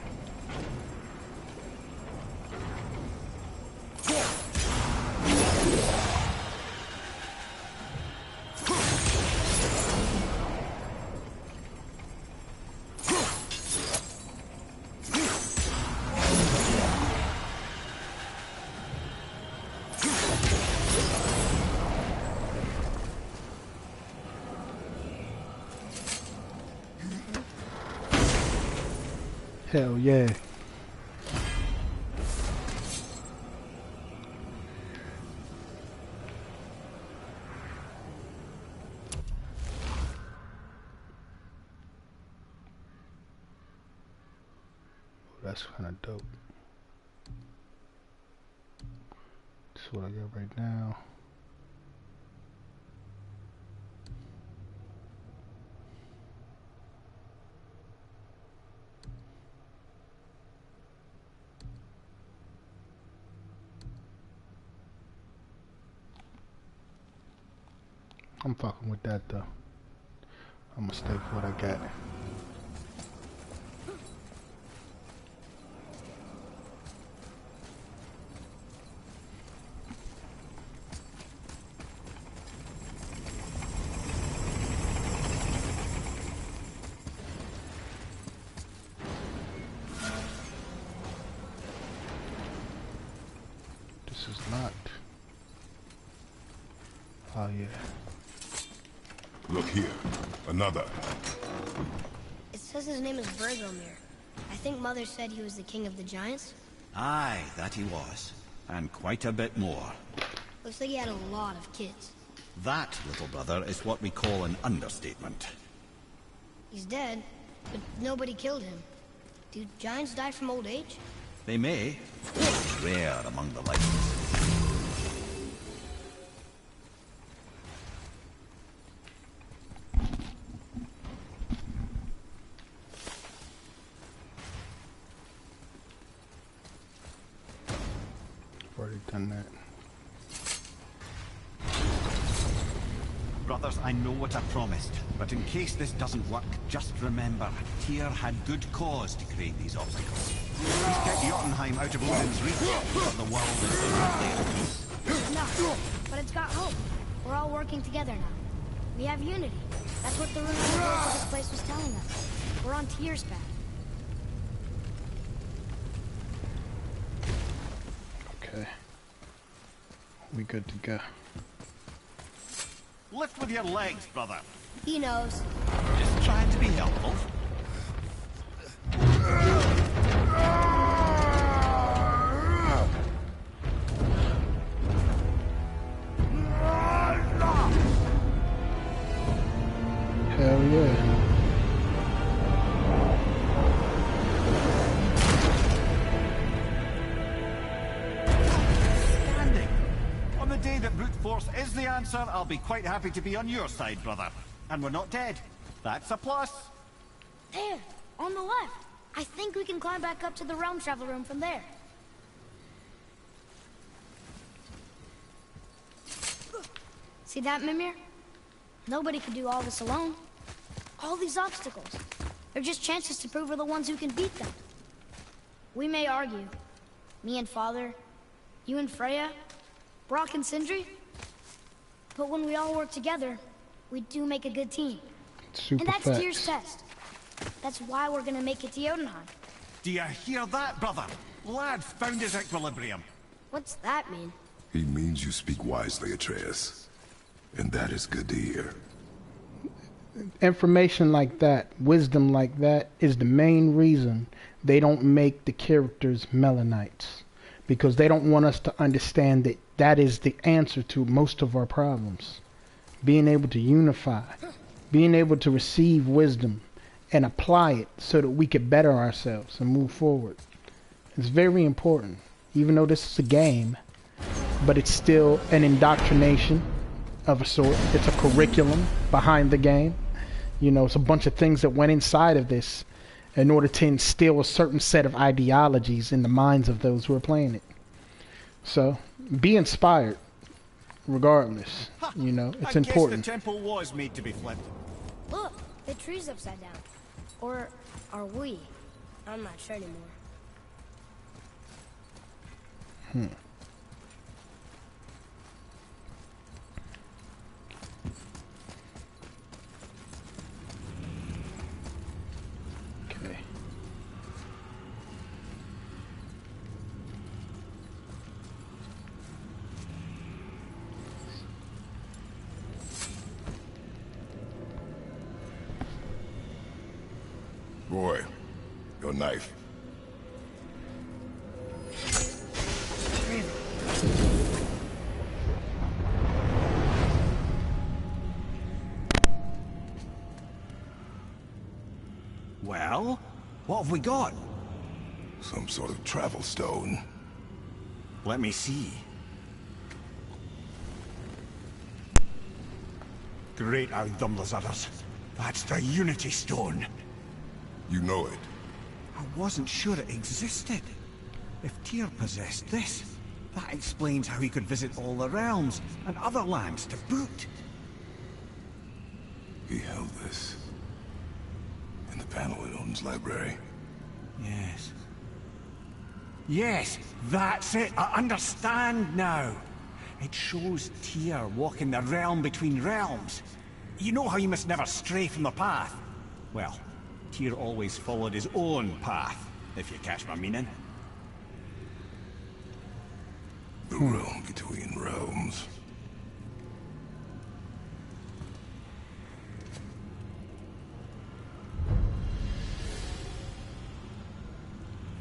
Hell yeah. That's kind of dope. That's what I got right now. I'm fucking with that though. I'm gonna stay for what I got. This is locked. Oh yeah. Look here. Another. It says his name is Bergomir. I think Mother said he was the king of the giants. Aye, that he was. and quite a bit more. Looks like he had a lot of kids. That, little brother, is what we call an understatement. He's dead, but nobody killed him. Do giants die from old age? They may. Rare among the lifeless. Already done that. Brothers, I know what I promised, but in case this doesn't work, just remember, Tyr had good cause to create these obstacles. He's kept Jotunheim out of Odin's reach, but the world is firmly at peace. No, but it's got hope. We're all working together now. We have unity. That's what the rune of this place was telling us. We're on Tyr's path. Okay. We good to go. Lift with your legs, brother. He knows. Just trying to be helpful. Hell yeah. Standing. On the day that brute force is the answer, I'll be quite happy to be on your side, brother. And we're not dead. That's a plus. There, on the left. I think we can climb back up to the realm travel room from there. See that, Mimir? Nobody could do all this alone. All these obstacles. They're just chances to prove we're the ones who can beat them. We may argue. Me and Father, you and Freya, Brock and Sindri. But when we all work together, we do make a good team. Super And that's facts. Tyr's test. That's why we're gonna make it to Jotunheim. Do you hear that, brother? Lad found his equilibrium. What's that mean? He means you speak wisely, Atreus. And that is good to hear. Information like that, wisdom like that, is the main reason they don't make the characters Melanites. Because they don't want us to understand that that is the answer to most of our problems. Being able to unify, being able to receive wisdom and apply it so that we could better ourselves and move forward. It's very important, even though this is a game, but it's still an indoctrination of a sort. It's a curriculum behind the game. You know, it's a bunch of things that went inside of this in order to instill a certain set of ideologies in the minds of those who are playing it. So, be inspired, regardless. You know, it's important. I guess the temple was made to be flipped. Look, the tree's upside down. Or are we? I'm not sure anymore. Okay. Boy, your knife. Well, what have we got? Some sort of travel stone. Let me see. Great Audumlazaras. That's the Unity Stone. You know it. I wasn't sure it existed. If Tyr possessed this, that explains how he could visit all the realms and other lands to boot. He held this in the panel in Odin's library. Yes. Yes, that's it. I understand now. It shows Tyr walking the realm between realms. You know how you must never stray from the path? Well, Tyr always followed his own path, if you catch my meaning. The realm between realms.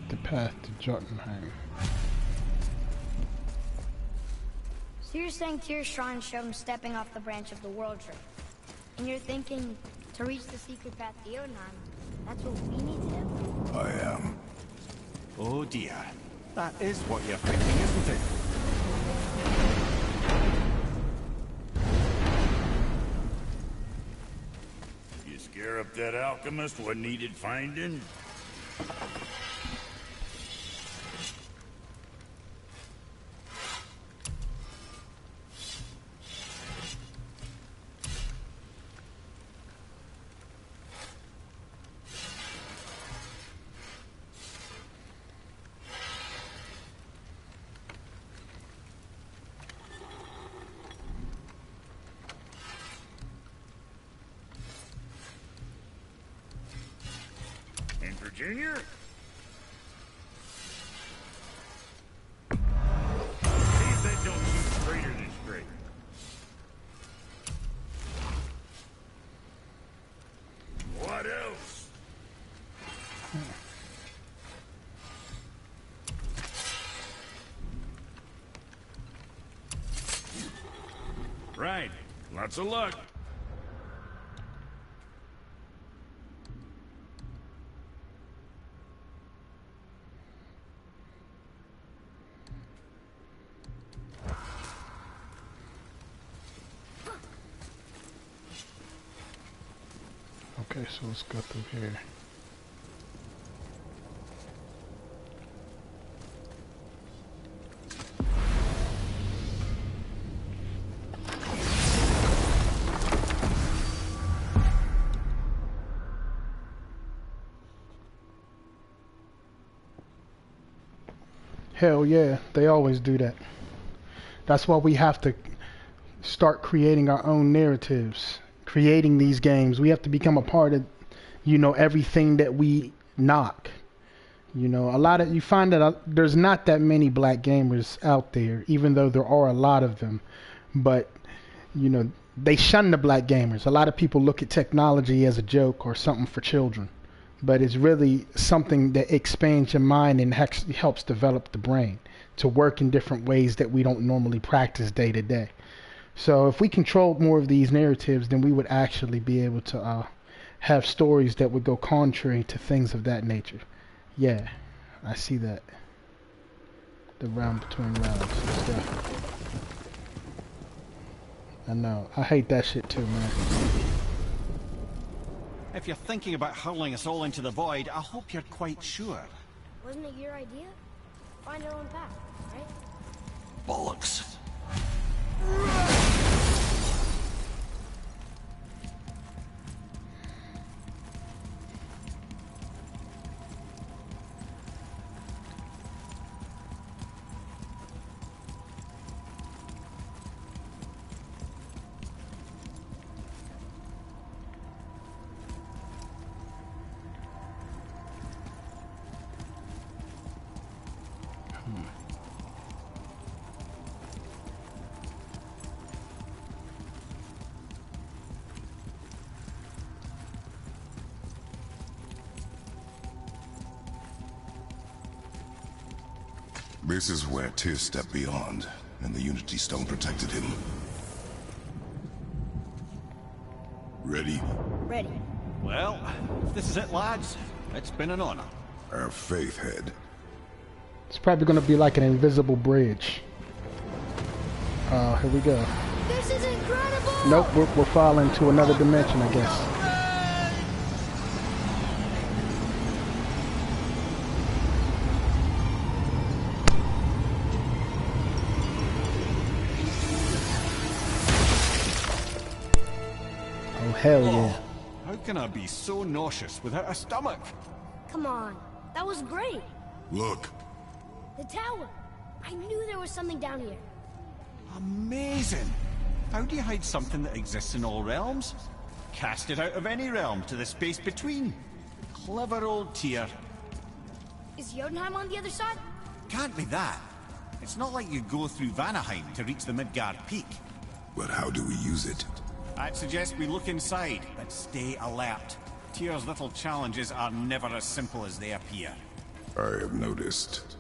The path to Jotunheim. So you're saying Tyr's shrine showed him stepping off the branch of the world tree. And you're thinking, to reach the secret path to Jotunheim, that's what we need to do? I am. Oh dear. That is what you're thinking, isn't it? You scare up that alchemist what needed finding? And Virginia? See if that don't seem straighter than straight. What else? Right. Lots of luck. Okay, so let's go through here. Hell yeah, they always do that. That's why we have to start creating our own narratives, creating these games. We have to become a part of, everything that we knock. You find that there's not that many black gamers out there, even though there are a lot of them. But, they shun the black gamers. A lot of people look at technology as a joke or something for children. But it's really something that expands your mind and helps develop the brain to work in different ways that we don't normally practice day to day. So if we controlled more of these narratives, then we would actually be able to have stories that would go contrary to things of that nature. Yeah, I see that. The round between rounds. Let's go. I know. I hate that shit too, man. If you're thinking about hurling us all into the void, I hope you're quite sure. Wasn't it your idea? Find our own path, right? Bollocks. This is where Tyr stepped beyond, and the Unity Stone protected him. Ready? Ready. Well, if this is it, lads, it's been an honor. Our faith head. It's probably going to be like an invisible bridge. Here we go. This is incredible! Nope, we're falling to another dimension, I guess. Oh, hell yeah. How can I be so nauseous without a stomach? Come on, that was great. Look. The tower. I knew there was something down here. Amazing! How do you hide something that exists in all realms? Cast it out of any realm to the space between. Clever old Tyr. Is Jotunheim on the other side? Can't be that. It's not like you go through Vanaheim to reach the Midgard Peak. But how do we use it? I'd suggest we look inside, but stay alert. Tyr's little challenges are never as simple as they appear. I have noticed.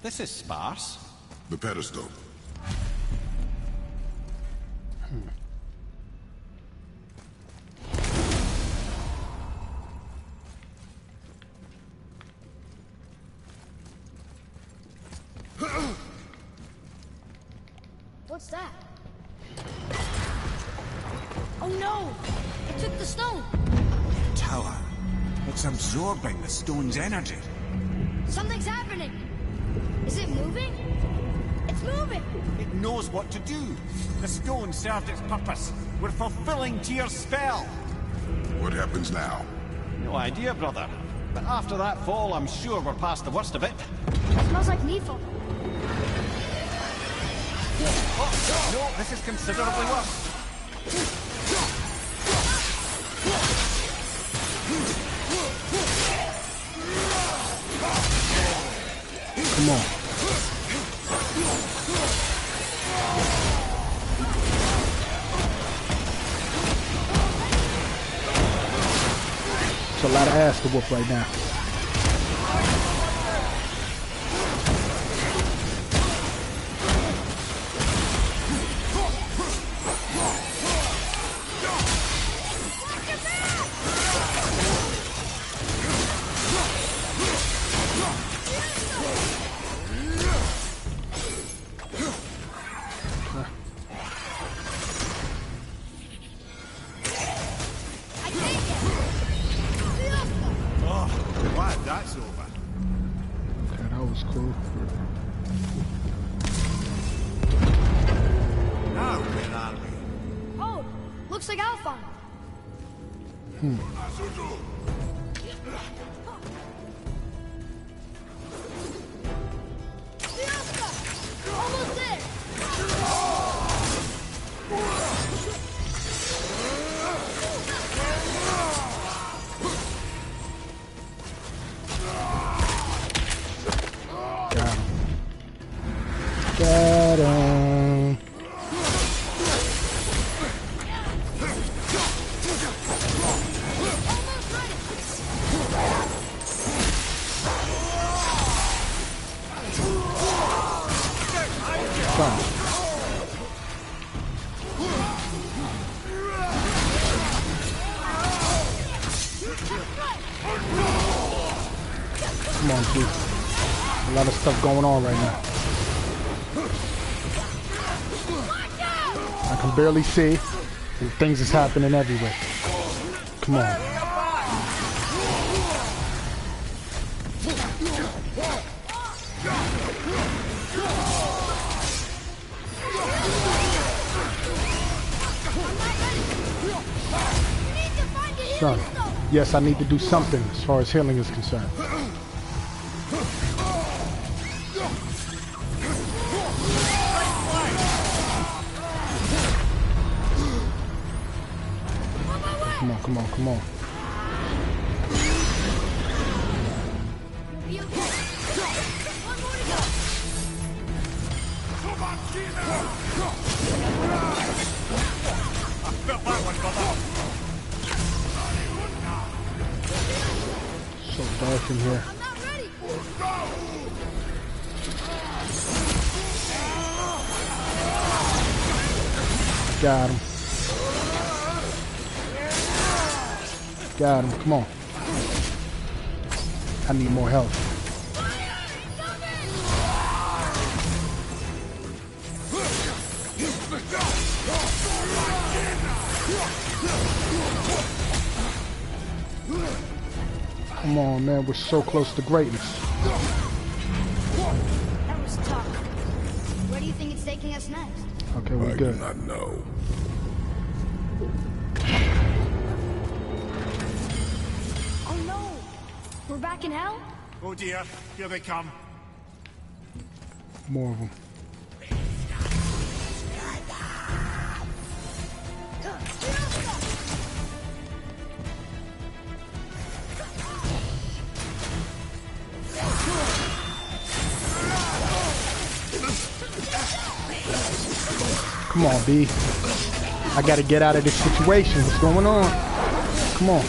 This is sparse. The pedestal. What's that? Oh no! It took the stone! Tower. It's absorbing the stone's energy. Something's happening! Is it moving? It's moving! It knows what to do. The stone served its purpose. We're fulfilling Tyr's spell. What happens now? No idea, brother. But after that fall, I'm sure we're past the worst of it. It smells like Needful. Oh, no, this is considerably worse. Come on. It's a lot of ass to whoop right now. That's over. Okay, that was cool. Now, where are we? Oh, looks like Alphon. Almost there. Got him. Come on, dude. A lot of stuff going on right now. I can barely see, and things is happening everywhere. Come on. Son, yes, I need to do something as far as healing is concerned. Come on, come on, come on. You'll be okay. One more to go. I felt that one, brother. So dark in here. I'm not ready. Got him. Got him. Come on. I need more help. Come on, man. We're so close to greatness. That was tough. Where do you think it's taking us next? Okay, we're I good. do not know. Oh no! We're back in hell? Oh dear, here they come. More of them. Come on, B. I gotta get out of this situation. What's going on? Come on.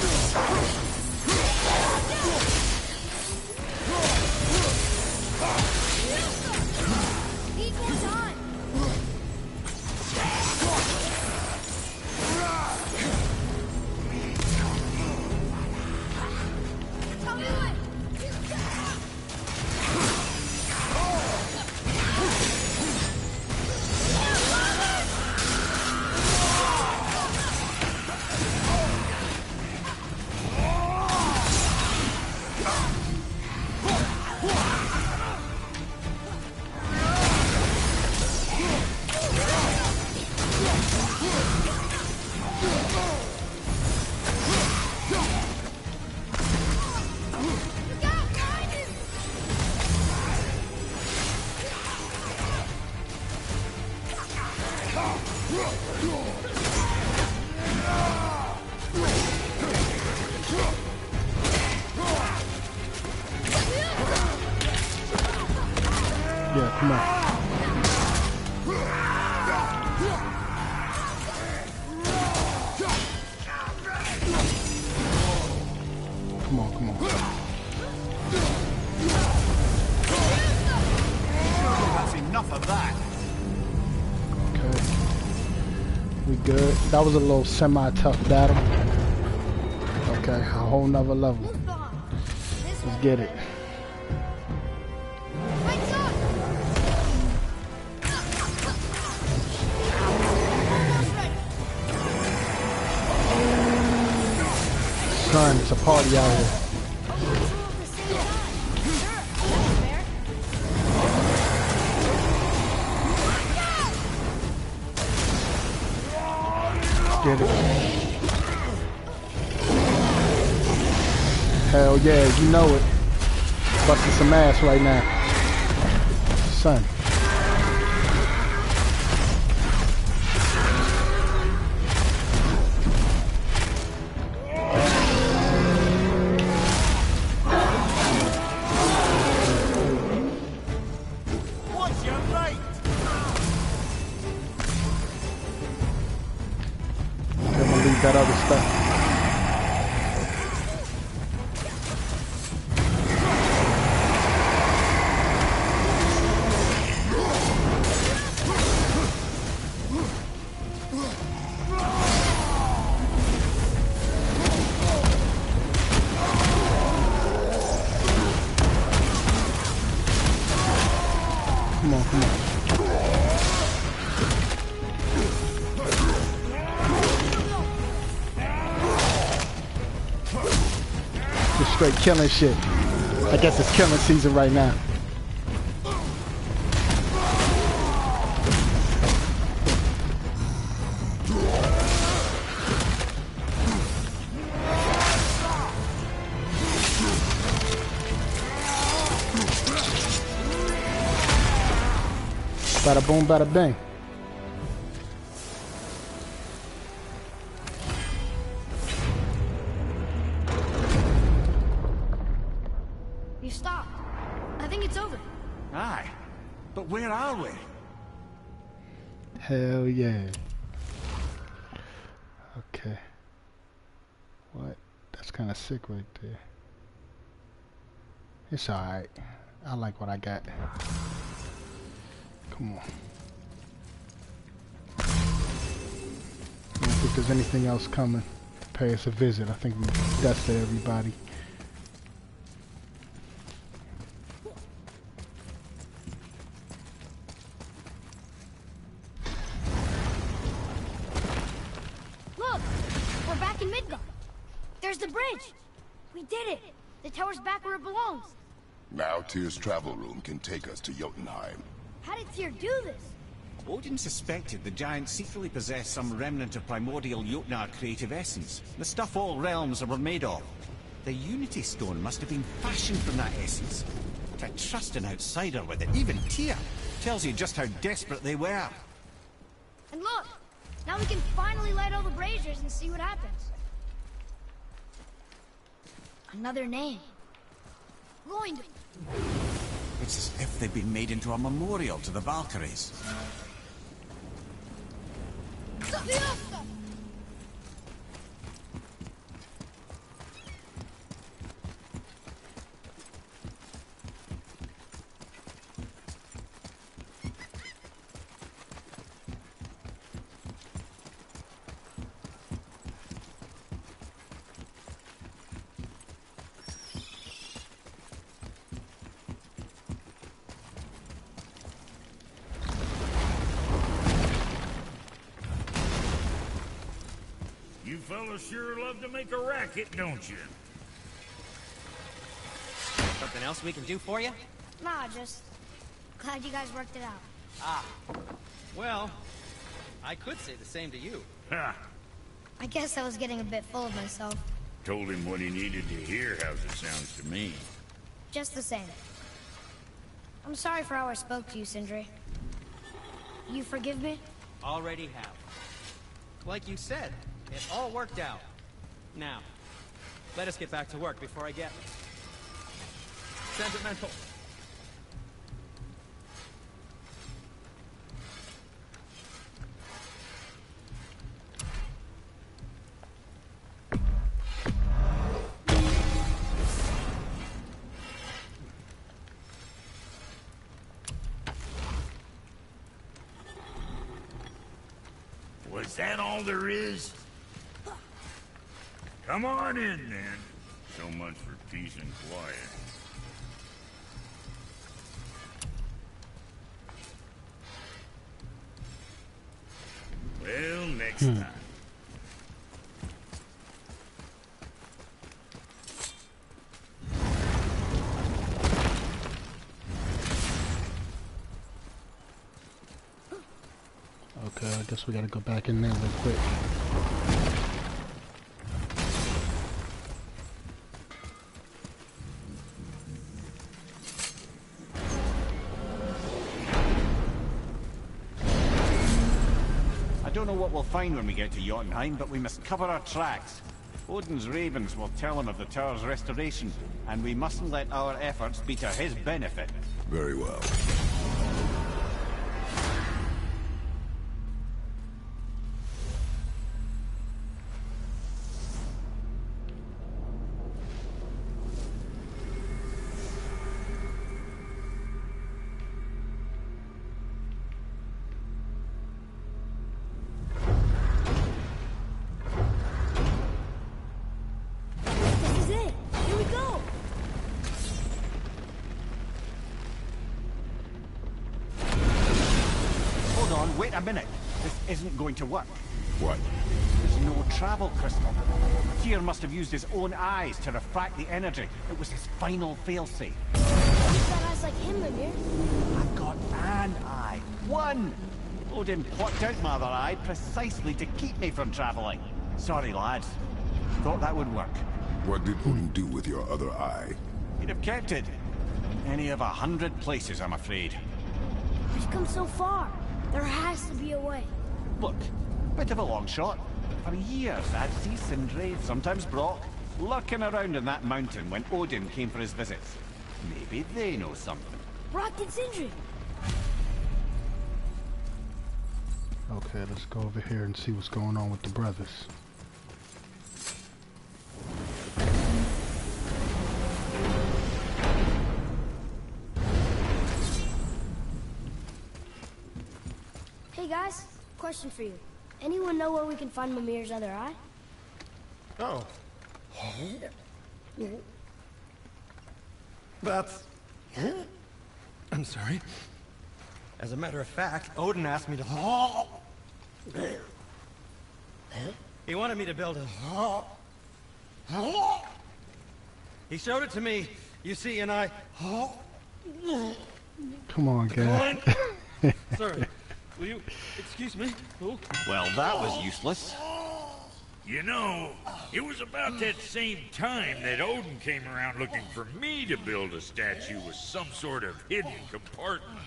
Yeah, come on. Come on, come on. That's enough of that. Okay. We good. That was a little semi-tough battle. Okay, a whole nother level. Let's get it. Son, it's a party out here. Get it. Hell yeah, you know it. Busting some ass right now. Son. What's your right? I'm gonna leave that other stuff. Come on, come on. Just straight killing shit. I guess it's killing season right now. Bada boom, bada bang. You stopped. I think it's over. Aye. But where are we? Hell yeah. Okay. What? That's kind of sick right there. It's alright. I like what I got. Come on. I don't think there's anything else coming to pay us a visit. I think that's to everybody. Look! We're back in Midgard. There's the bridge. We did it. The tower's back where it belongs. Now Tyr's travel room can take us to Jotunheim. How did Tyr do this? Odin suspected the giant secretly possessed some remnant of primordial Jotnar creative essence, the stuff all realms were made of. The Unity Stone must have been fashioned from that essence. To trust an outsider with it, even Tyr, tells you just how desperate they were. And look! Now we can finally light all the braziers and see what happens. Another name. Loin. It's as if they'd been made into a memorial to the Valkyries. You fellas sure love to make a racket, don't you? Something else we can do for you? Nah, just glad you guys worked it out. Ah. Well, I could say the same to you. Ha! I guess I was getting a bit full of myself. Told him what he needed to hear, how's it sounds to me. Just the same. I'm sorry for how I spoke to you, Sindri. You forgive me? Already have. Like you said, it all worked out. Now, let us get back to work before I get sentimental. Is that all there is? Come on in, then. So much for peace and quiet. Well, next time. Okay, I guess we gotta go back in there real quick. I don't know what we'll find when we get to Jotunheim, but we must cover our tracks. Odin's ravens will tell him of the tower's restoration, and we mustn't let our efforts be to his benefit. Very well. This is it. Here we go. Hold on, wait a minute. This isn't going to work. What? There's no travel crystal. Tyr must have used his own eyes to refract the energy. It was his final failsafe. You've got eyes like him, Mimir. I've got an eye. One! Odin plucked out my other eye precisely to keep me from traveling. Sorry, lads. Thought that would work. What did Odin do with your other eye? He'd have kept it. Any of 100 places, I'm afraid. We've come so far. There has to be a way. Look, bit of a long shot. For years, I'd see Sindri, sometimes Brock, lurking around in that mountain when Odin came for his visits. Maybe they know something. Brock and Sindri. Okay, let's go over here and see what's going on with the brothers. Hey guys, question for you. Anyone know where we can find Mimir's other eye? Oh. That's... I'm sorry. As a matter of fact, Odin asked me to... He wanted me to build a... He showed it to me, you see, and I... Come on, guy. Sorry. Will you excuse me? Oh. Well, that was useless. You know, it was about that same time that Odin came around looking for me to build a statue with some sort of hidden compartment.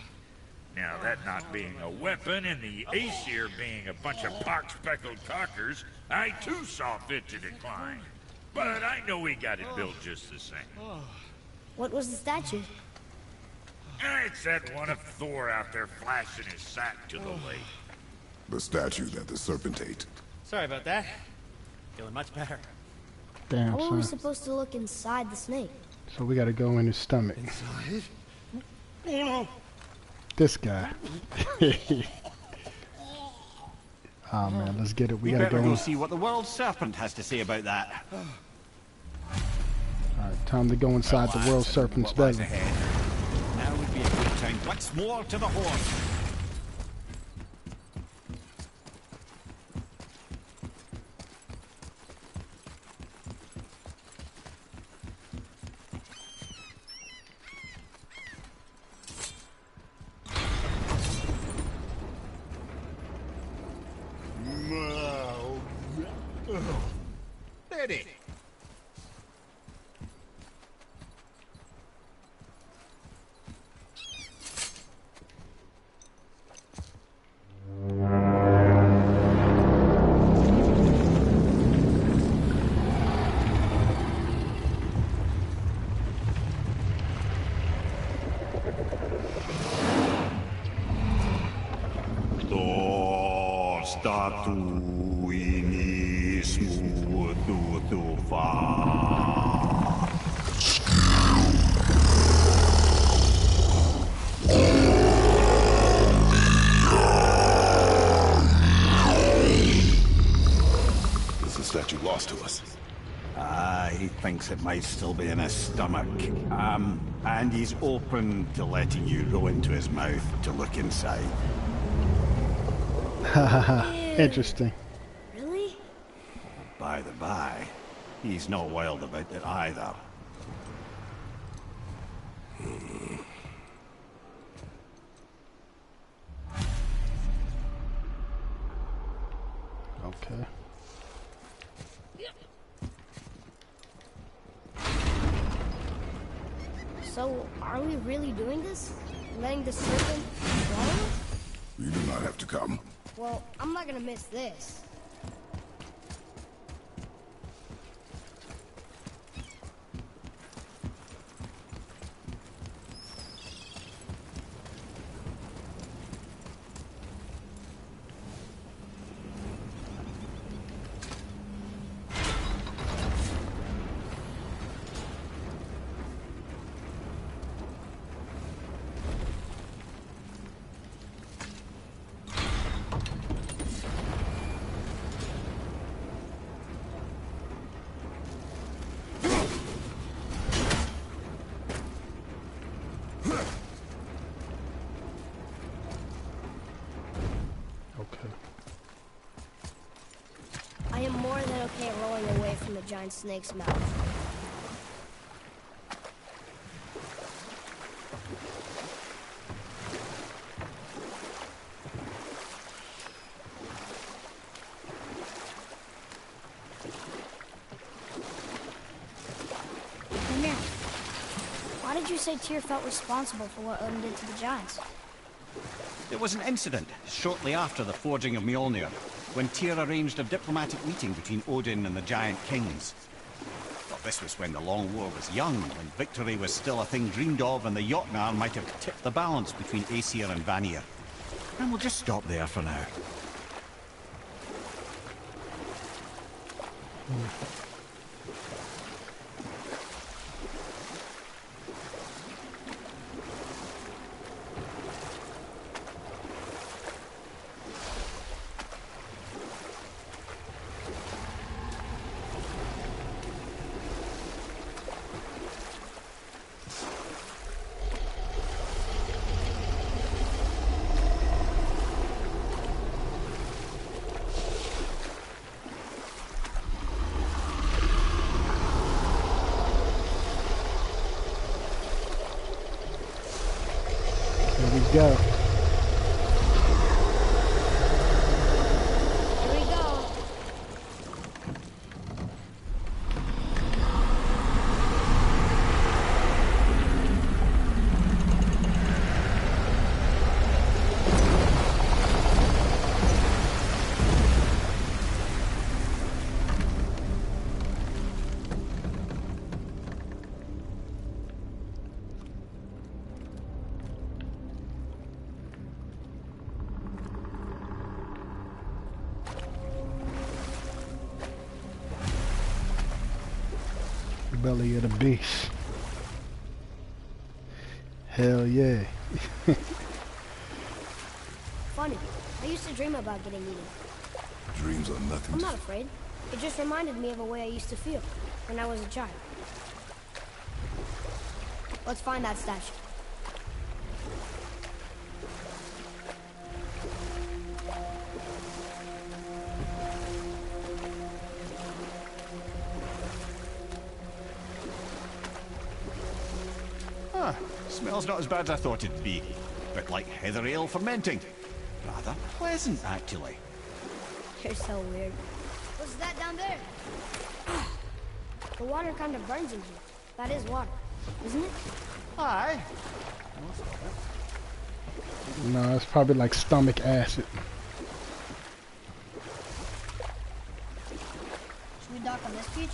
Now, that not being a weapon and the Aesir being a bunch of pock-speckled cockers, I too saw fit to decline. But I know we got it built just the same. What was the statue? It's that one of Thor out there flashing his sack to the lake. The statue that the serpent ate. Sorry about that. Feeling much better. Damn, How were we son. supposed to look inside the snake? So we gotta go in his stomach. Inside? Oh no! This guy. Oh man, let's get it. We gotta better go go in. see what the world serpent has to say about that. Alright, time to go inside the world serpent's What lies belly. ahead. Now would be a good time. Once more to the horse. Ready. thinks it might still be in his stomach. And he's open to letting you row into his mouth to look inside. Hahaha. Interesting. Really? By the by, he's not wild about it either. Okay. So, are we really doing this? Letting the serpent swallow us? You do not have to come. Well, I'm not gonna miss this. Okay. I am more than okay rolling away from the giant snake's mouth. Mimir, why did you say Tyr felt responsible for what Odin did to the giants? There was an incident shortly after the forging of Mjolnir, when Tyr arranged a diplomatic meeting between Odin and the giant kings. Well, this was when the Long War was young, when victory was still a thing dreamed of, and the Jotnar might have tipped the balance between Aesir and Vanir. And we'll just stop there for now. Here we go. Here we go. Belly of the beast. Hell yeah. Funny. I used to dream about getting eaten. Dreams are nothing I'm to... not afraid. It just reminded me of a way I used to feel when I was a child. Let's find that statue. Ah, smells not as bad as I thought it'd be. Bit like heather ale fermenting. Rather pleasant, actually. You're so weird. What's that down there? The water kind of burns in here. That is water, isn't it? Aye. No, it's probably like stomach acid. Should we dock on this beach?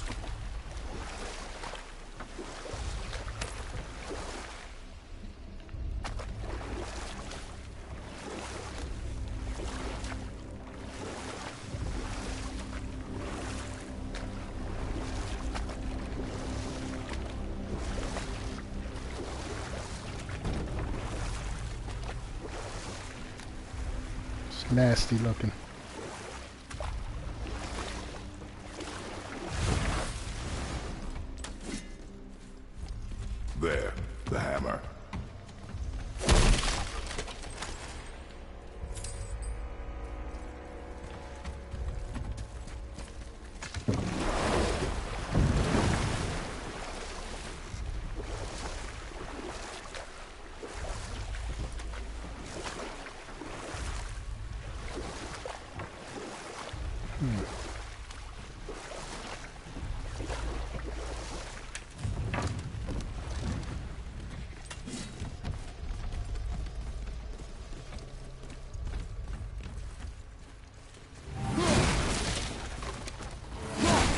It's nasty looking. There, the hammer.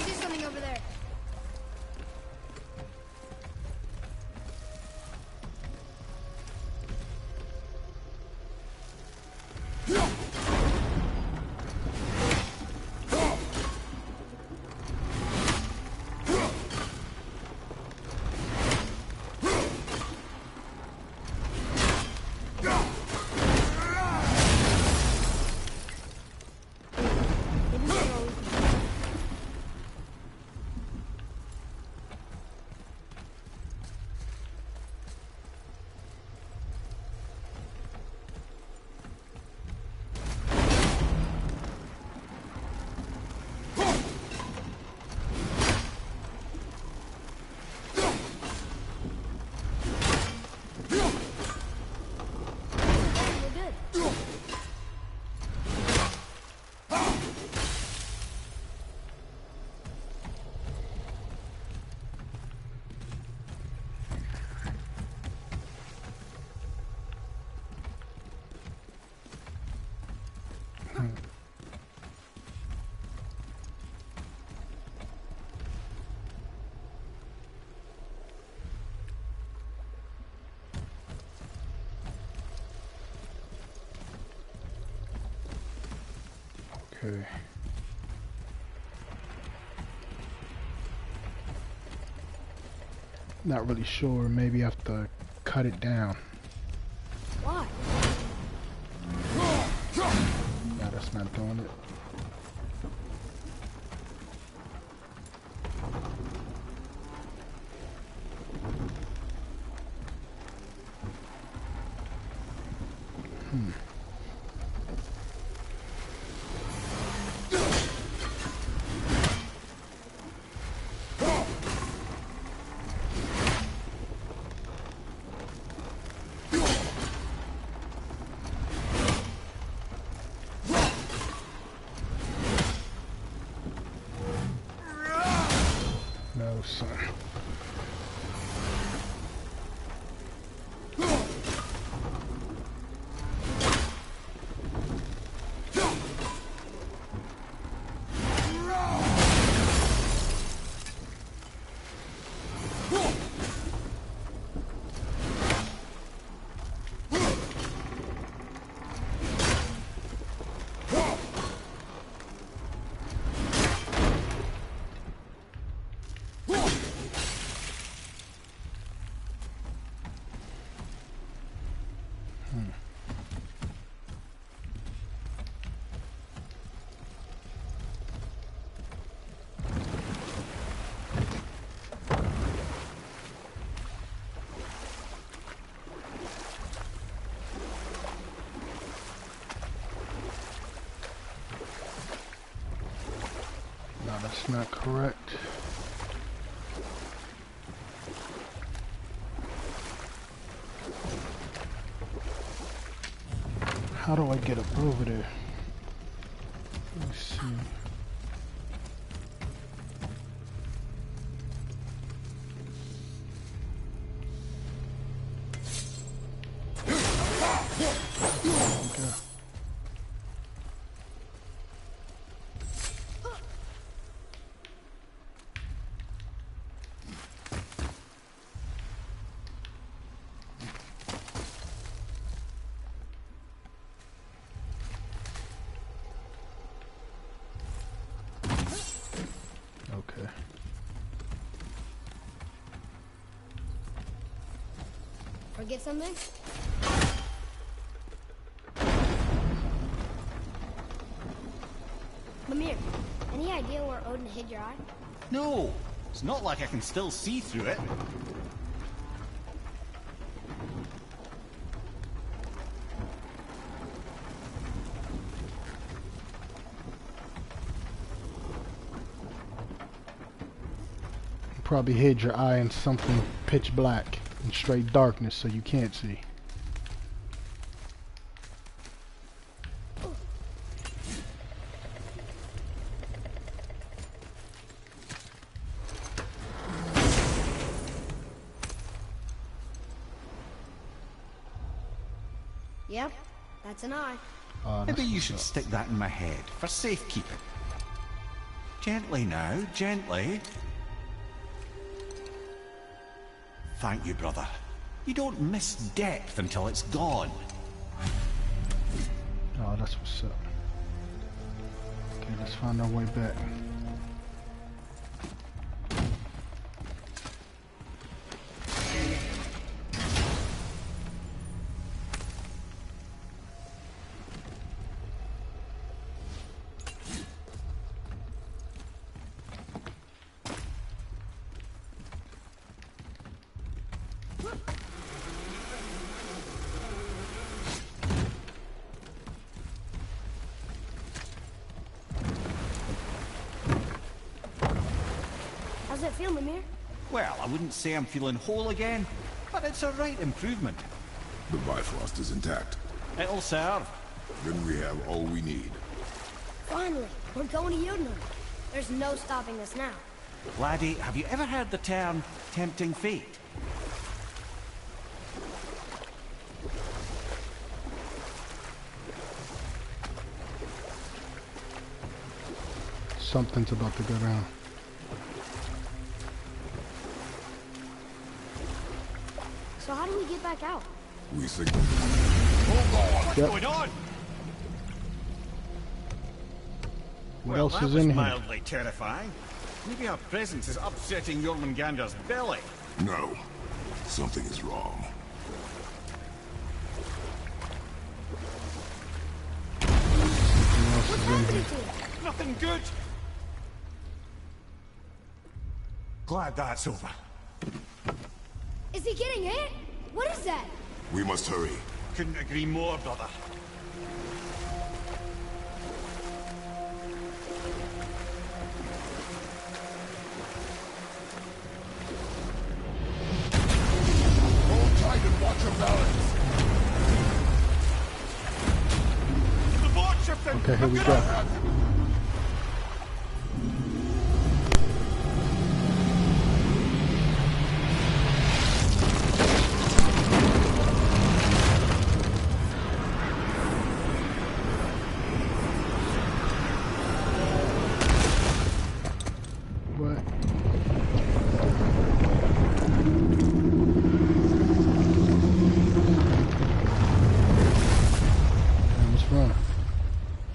See something over there. Maybe we'll go. We're good. Okay. Not really sure. Maybe I have to cut it down. Why? No, that's not doing it. No, son. No, that's not correct. How do I get up over there? Let me see. Okay. Okay. Forget something? Mimir, any idea where Odin hid your eye? No, it's not like I can still see through it. probably hid your eye in something pitch black and straight darkness so you can't see. Yep, that's an eye. Maybe you should stick that in my head for safekeeping. Gently now, gently. Thank you, brother. You don't miss depth until it's gone. Oh, that's what's up. Okay, let's find our way back. How's it feel, Mimir? Well, I wouldn't say I'm feeling whole again, but it's a right improvement. The Bifrost is intact. It'll serve. Then we have all we need. Finally, we're going to Yudnum. There's no stopping us now. Laddie, have you ever heard the term tempting fate? Something's about to go down. So how do we get back out? We signal. Hold on! What's Yep. going on? What Well, else that is was in here? mildly terrifying. Maybe our presence is upsetting Jormungandr's belly. No. Something is wrong. Something else What's is in happening here. to it? Nothing good. Glad that's over. Is he getting hit? What is that? We must hurry. Couldn't agree more, brother. Hold tight and watch your balance. The board shifting! Okay, here we go. What? Damn, what's wrong?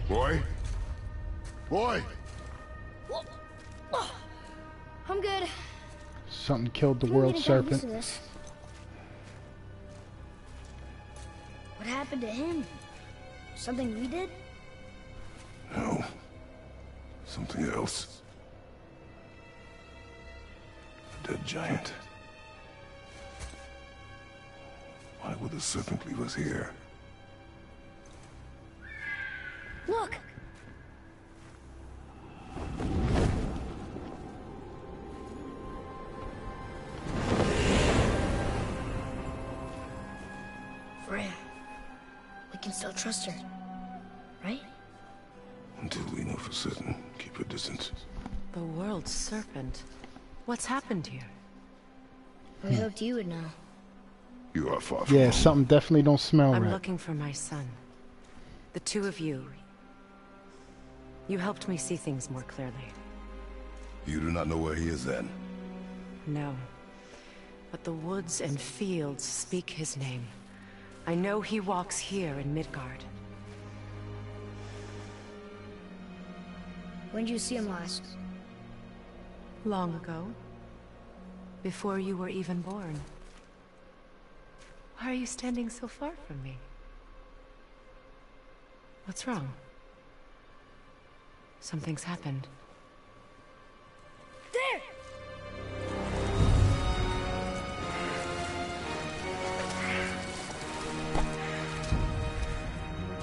Boy? Boy! I'm good. Something killed the You want world me to get used serpent. to this? What happened to him? Something we did? No. Something else. Dead giant. Why would the serpent leave us here? Look! Freya. We can still trust her. Right? Until we know for certain, keep your distance. The world serpent. What's happened here? We hoped you would know. You are far from Yeah, home. something definitely don't smell I'm right. looking for my son. The two of you. You helped me see things more clearly. You do not know where he is then? No. But the woods and fields speak his name. I know he walks here in Midgard. When did you see him last? Long ago. Before you were even born. Why are you standing so far from me? What's wrong? Something's happened. There!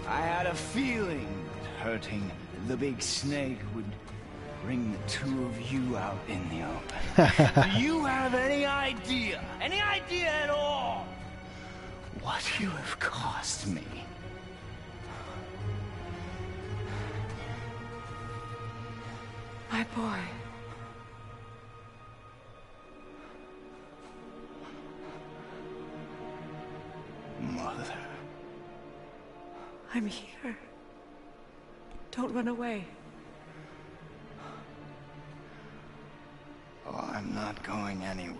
I had a feeling that hurting the big snake would bring the two of you out in the open. Do you have any idea at all, what you have cost me? My boy. Mother. I'm here. Don't run away. Oh, I'm not going anywhere,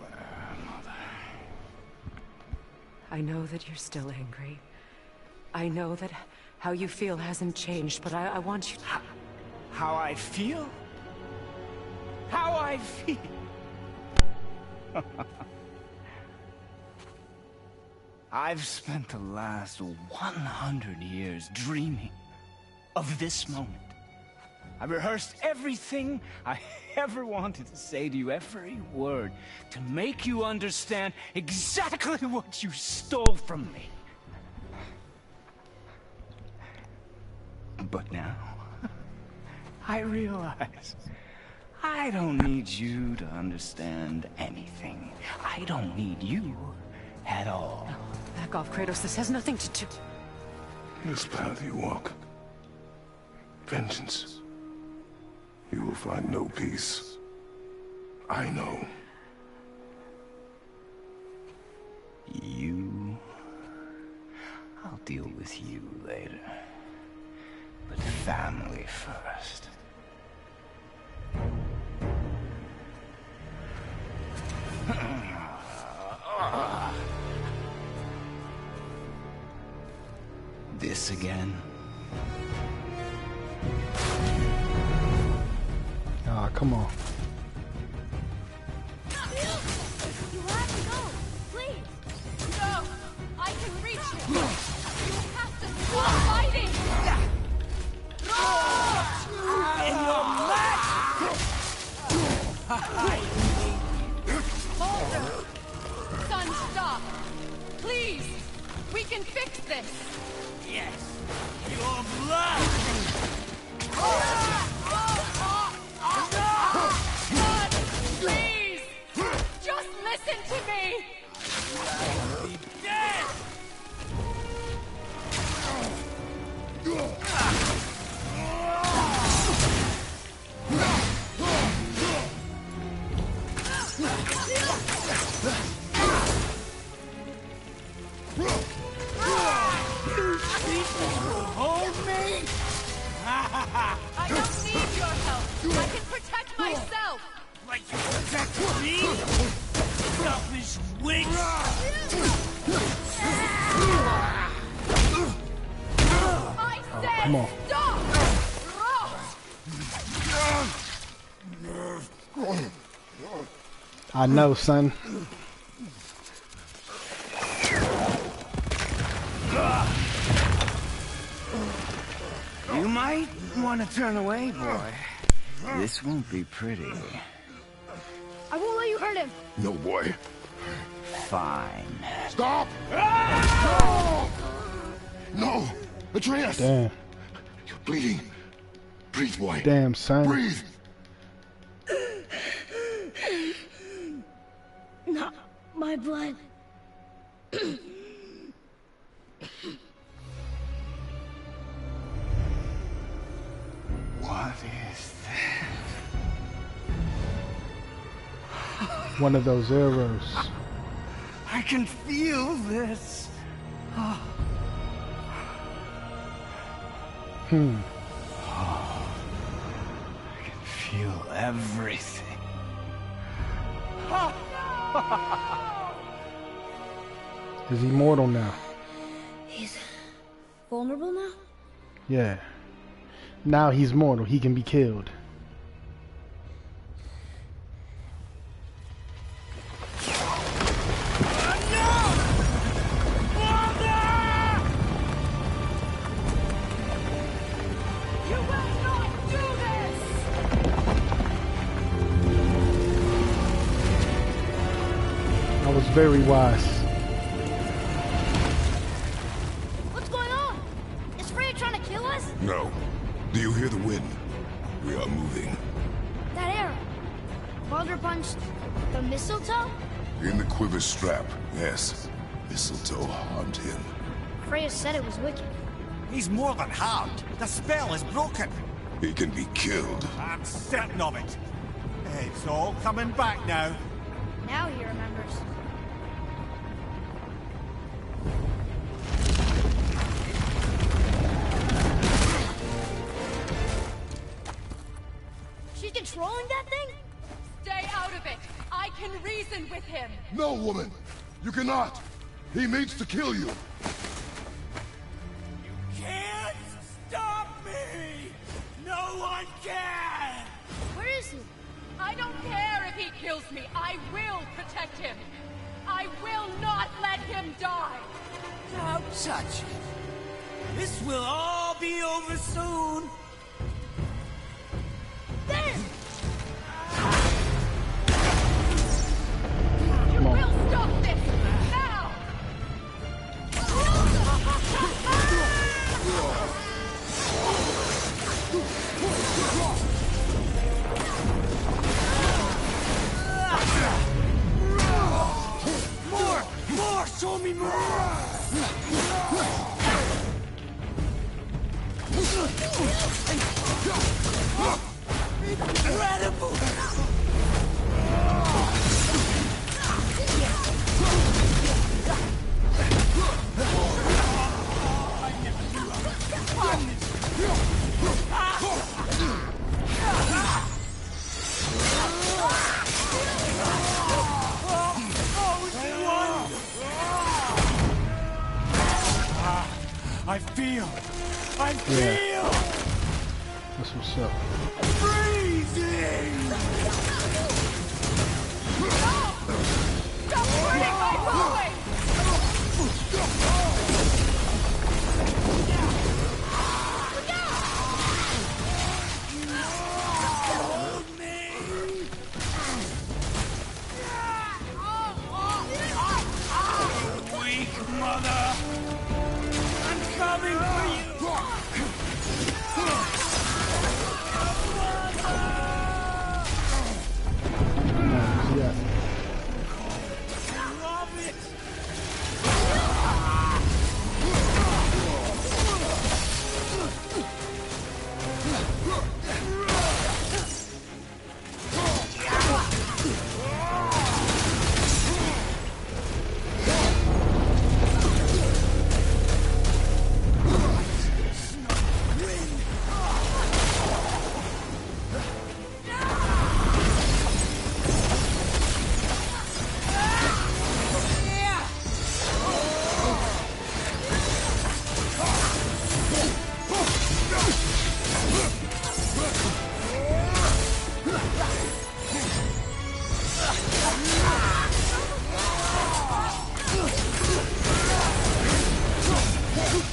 Mother. I know that you're still angry. I know that how you feel hasn't changed, but I want you to... How I feel? How I feel? I've spent the last 100 years dreaming of this moment. I rehearsed everything I ever wanted to say to you, every word, to make you understand exactly what you stole from me. But now, I realize I don't need you to understand anything. I don't need you at all. No, back off, Kratos. This has nothing to do... This path you walk, vengeance, you will find no peace. I know. You... I'll deal with you later. But family first. This again? Ah, come on. You have to go, please. No, I can reach you. You have to stop fighting. Baldur! Son, stop! Please! We can fix this! Yes! Your blood! Son, please! Just listen to me! Be dead! Hold me! I don't need your help! I can protect myself! Like you protect me? Selfish witch! I said Come on. stop! I know, son. You might want to turn away, boy. This won't be pretty. I won't let you hurt him. No, boy. Fine. Stop! No! No! Atreus! Damn. You're bleeding. Breathe, boy. Damn, son. Breathe! Not my blood. What is that? One of those arrows. I can feel this. Hmm. I can feel everything. Is he mortal now? He's vulnerable now? Yeah. Now he's mortal. He can be killed. You will not do this! I was very wise. What's going on? Is Freya trying to kill us? No. Do you hear the wind? We are moving. Baldur punched the mistletoe? In the quiver strap, yes. Mistletoe harmed him. Freya said it was wicked. He's more than harmed. The spell is broken. He can be killed. I'm certain of it. It's all coming back now. Now he remembers. She's controlling that thing? Stay out of it. I can reason with him. No, woman! You cannot! He means to kill you! Can't stop me! No one can! Where is he? I don't care if he kills me. I will protect him. I will not let him die. Don't touch it. This will all be over soon. There! You will stop this now. More! Show me more! Incredible! I feel! That's what's up. Freezing! Stop hurting my boy! Weak mother! I'm coming for you! Yeah. Love it!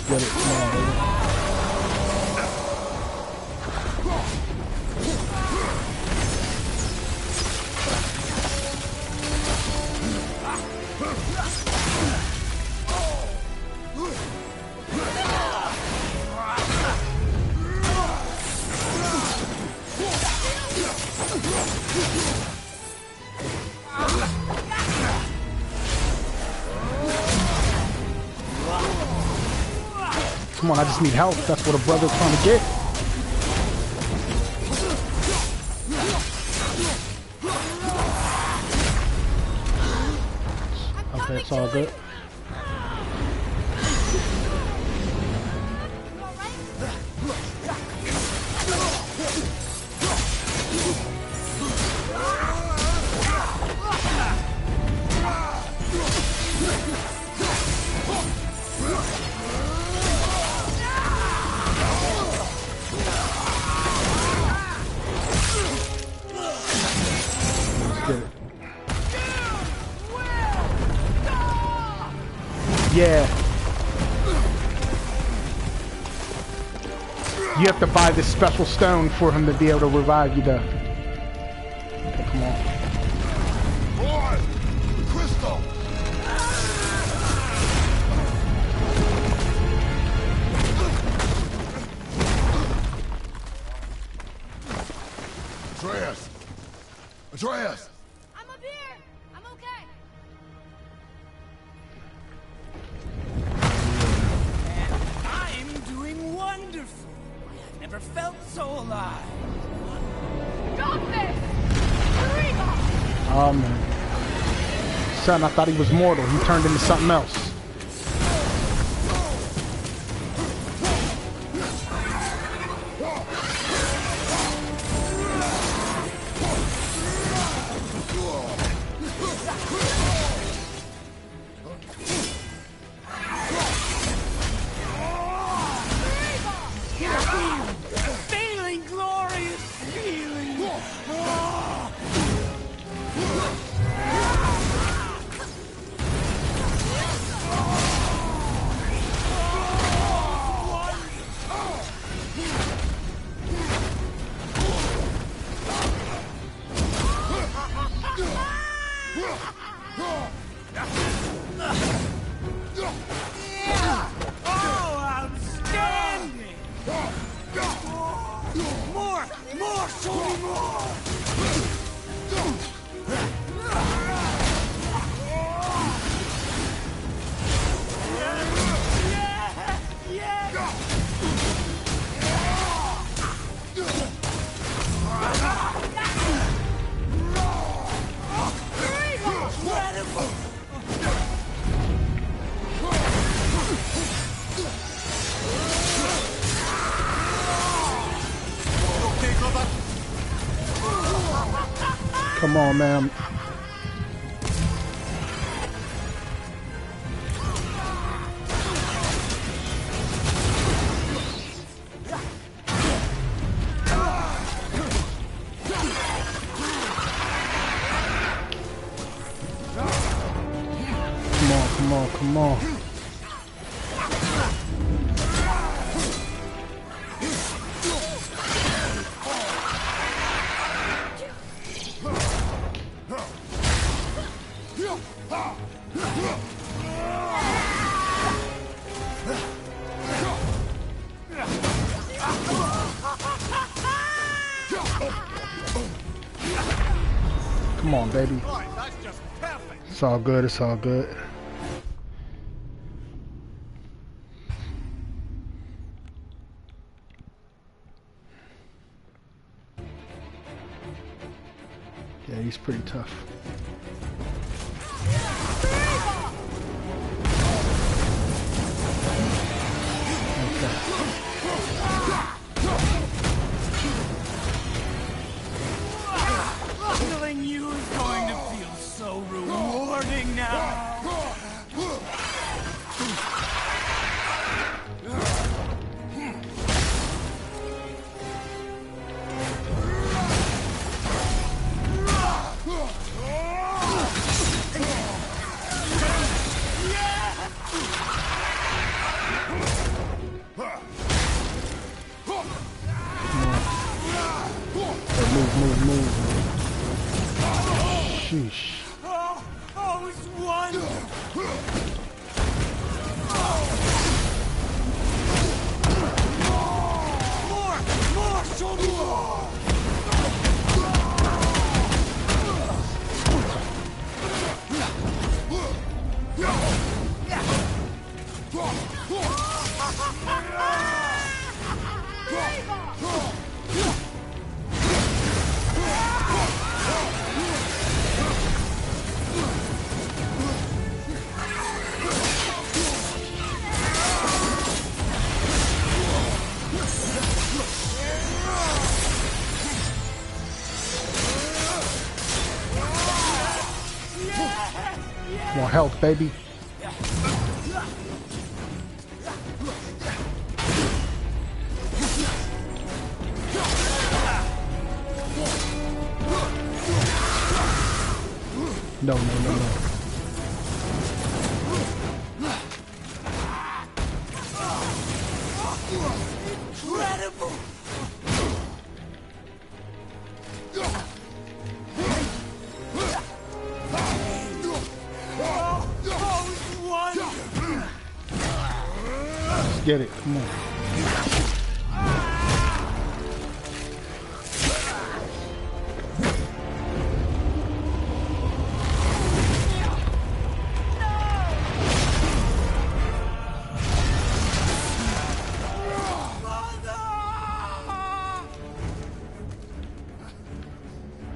Get it, come on, baby. Come on, I just need help. That's what a brother's trying to get. Okay, it's all good. Yeah. You have to buy this special stone for him to be able to revive you, though. Okay, come on. Boy! The crystal! Atreus! Atreus! man. Son, I thought he was mortal. He turned into something else. Come on, man. Come on. Come on, baby. It's all good, it's all good. Yeah, he's pretty tough. Killing you is going to feel so rewarding now. Move. Sheesh. Oh, it's wonderful. More, show me more. Want health, baby? No. Incredible. Get it, come on.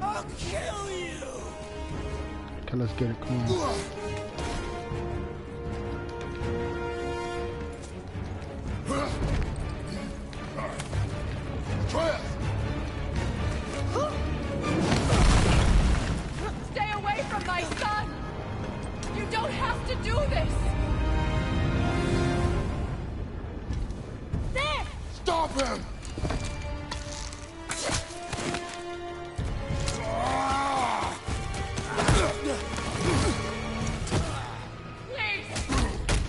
I'll kill you. get it. Come on. Stay away from my son! You don't have to do this! There! Stop him! Please!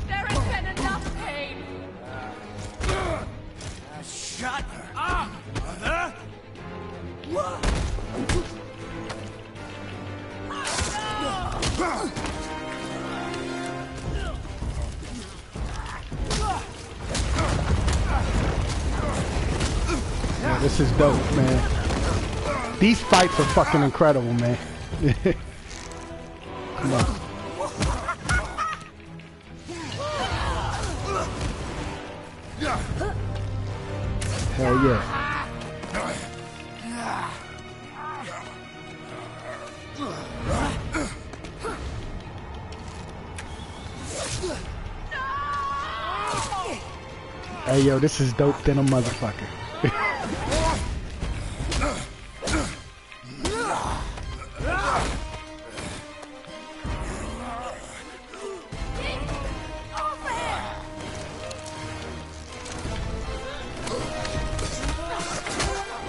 There has been enough pain! Shut up, Mother! Yeah, this is dope, man. These fights are fucking incredible, man. Come on. Hell yeah. Hey yo, this is dope than a motherfucker.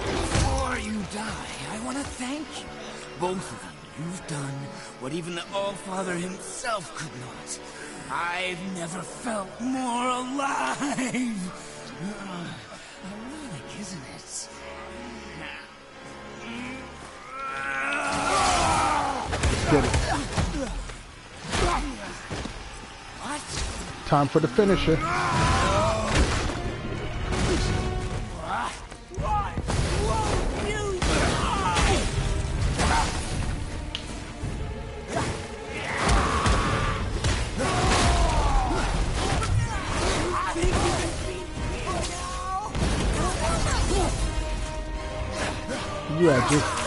Before you die, I want to thank you. Both of you. You've done what even the All-Father himself could not. I've never felt more alive. Ironic, isn't it? Get it. What? Time for the finisher. You had just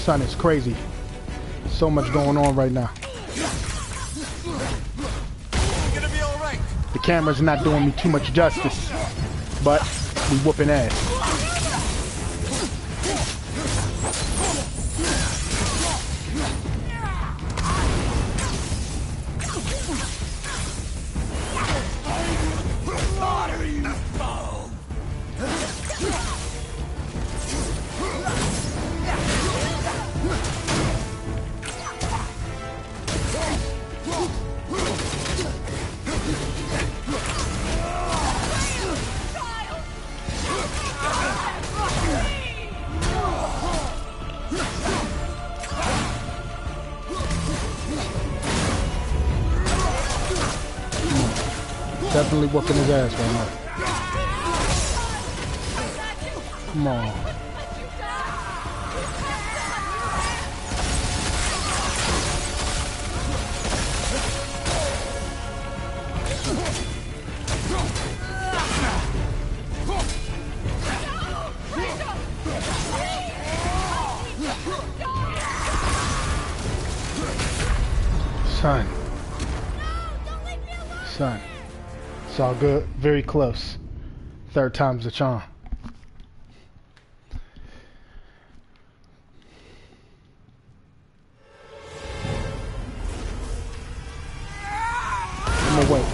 son, it's crazy. So much going on right now. Gonna be all right. The camera's not doing me too much justice, but we whooping ass. Definitely whooping his ass right now. Come on. Son. Son. It's all good. Very close. Third time's the charm. I'm gonna wait.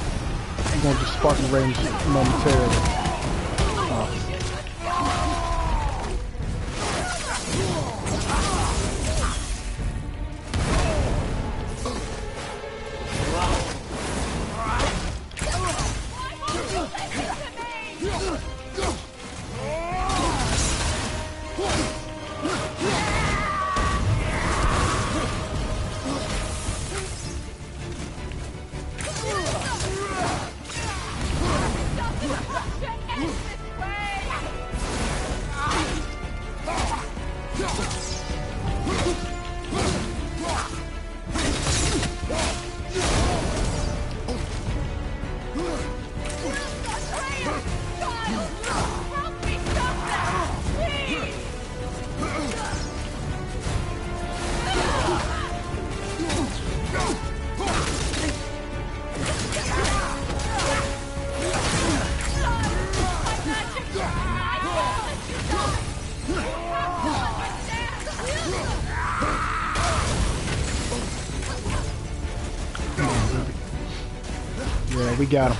I'm gonna just Spartan range momentarily. Yeah, we got him.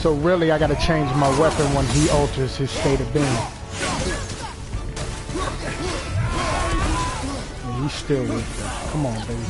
So really, I gotta change my weapon when he alters his state of being. And he's still with it. Come on, baby.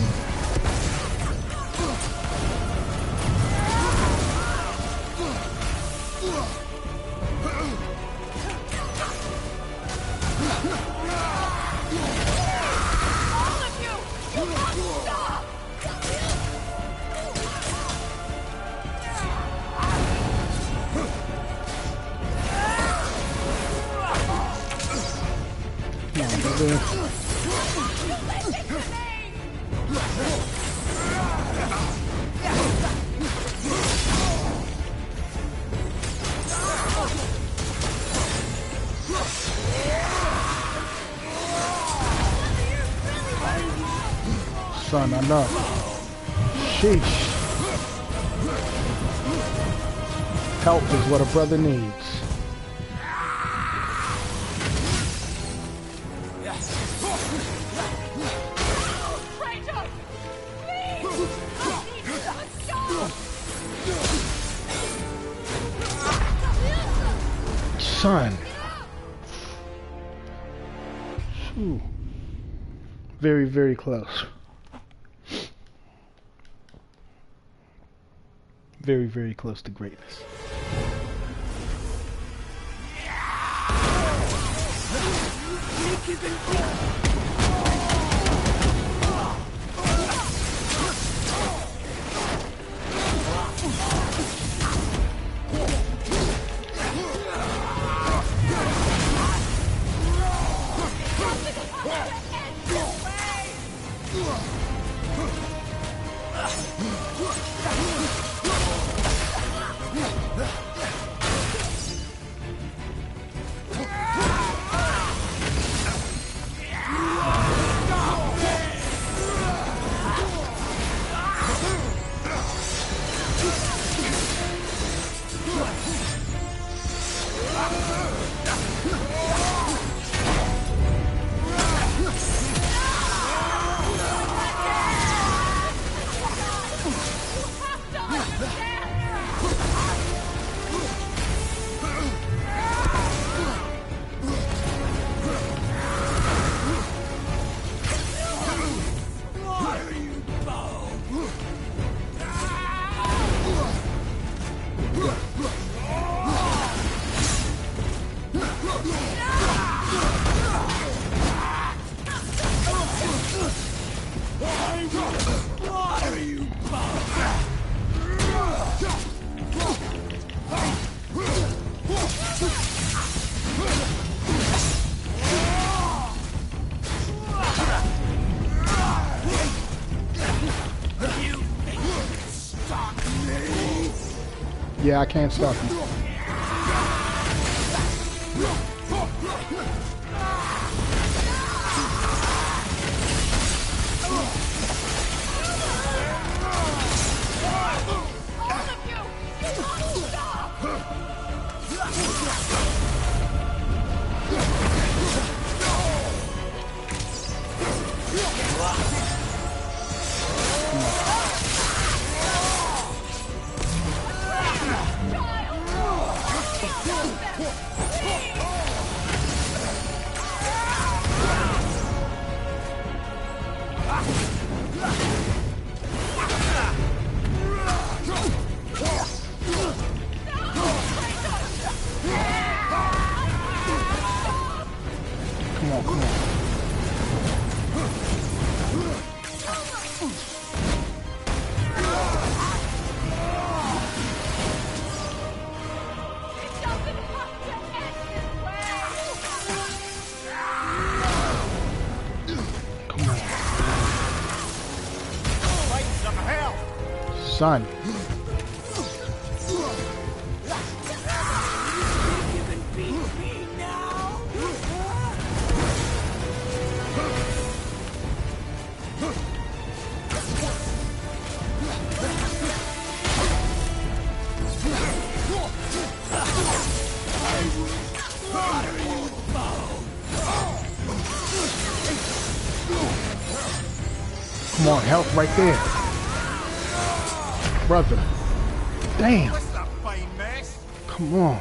Son, I know. Sheesh. Help is what a brother needs. Son. Ooh. Very, very close. Very, very close to greatness. Yeah, I can't stop him. Son. on, health right there. Brother. Damn. Come on.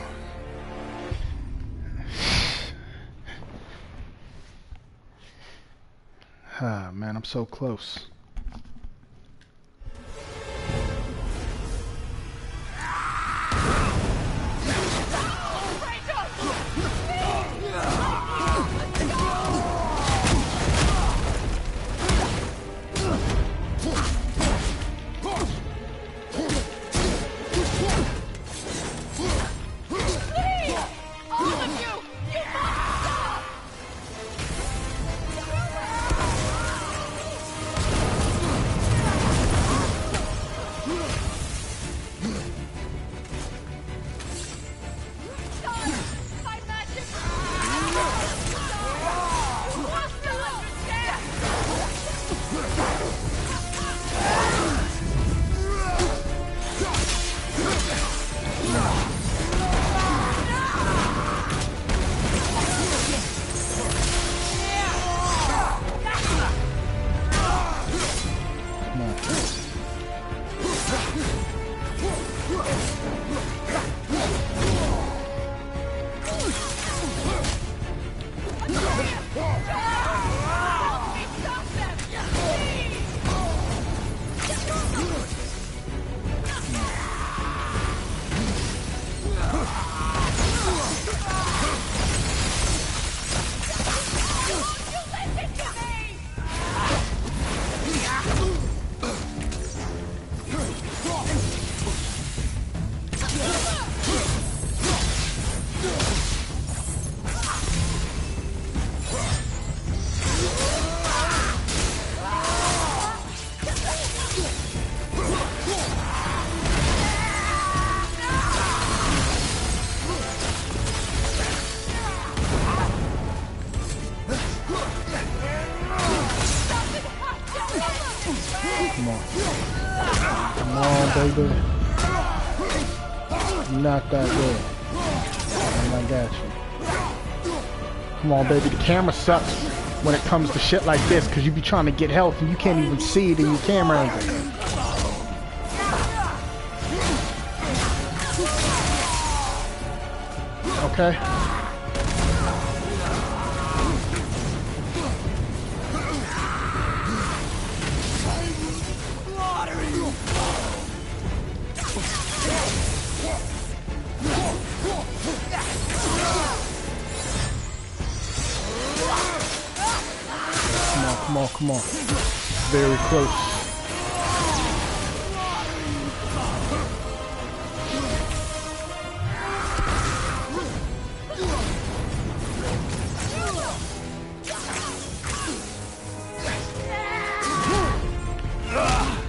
Ah, man, I'm so close. Baby. Not that good. And I got you. Come on, baby. The camera sucks when it comes to shit like this because you be trying to get health and you can't even see it in your camera angle. Okay. Come on. Very close.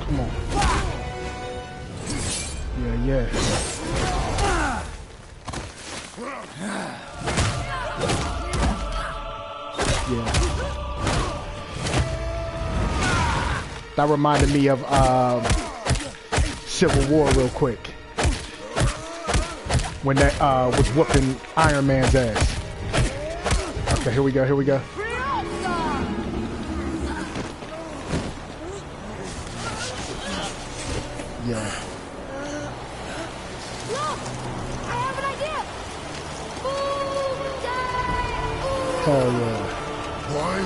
Come on. Yeah. That reminded me of Civil War real quick. When that was whooping Iron Man's ass. Okay, here we go. Yeah. Look! I have an idea! Hell yeah. Boy?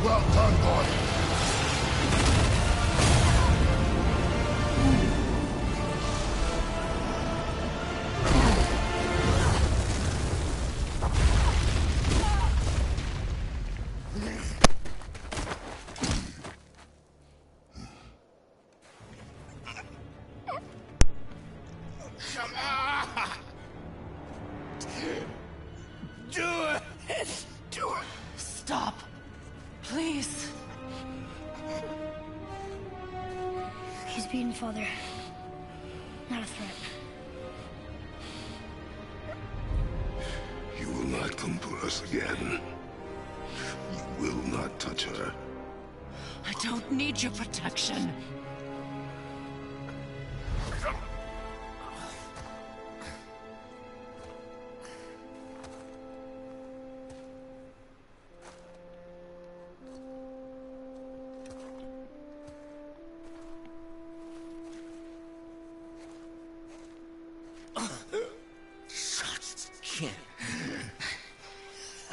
Well done, boy. Come on! Do it! Do it! Stop. Please. He's beaten, Father. Not a threat. You will not come for us again. You will not touch her. I don't need your protection.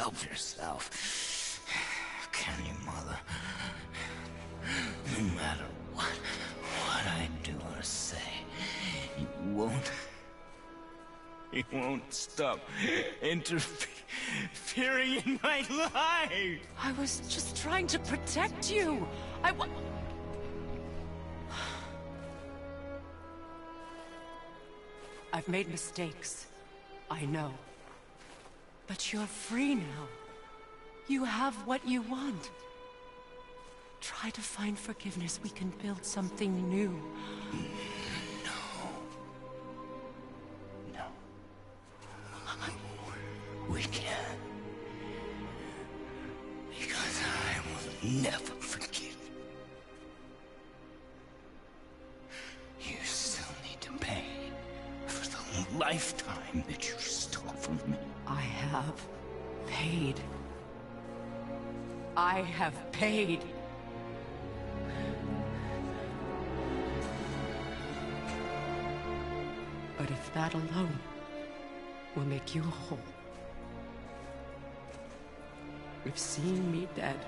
help yourself. Can you, Mother? No matter what I do or say, you won't stop interfering in my life. I was just trying to protect you. I've made mistakes. I know. But you're free now. You have what you want. Try to find forgiveness. We can build something new. No. We can't. Because I will never forgive you. You still need to pay for the lifetime that you stole from me. I have paid. I have paid. But if that alone will make you whole, if seeing me dead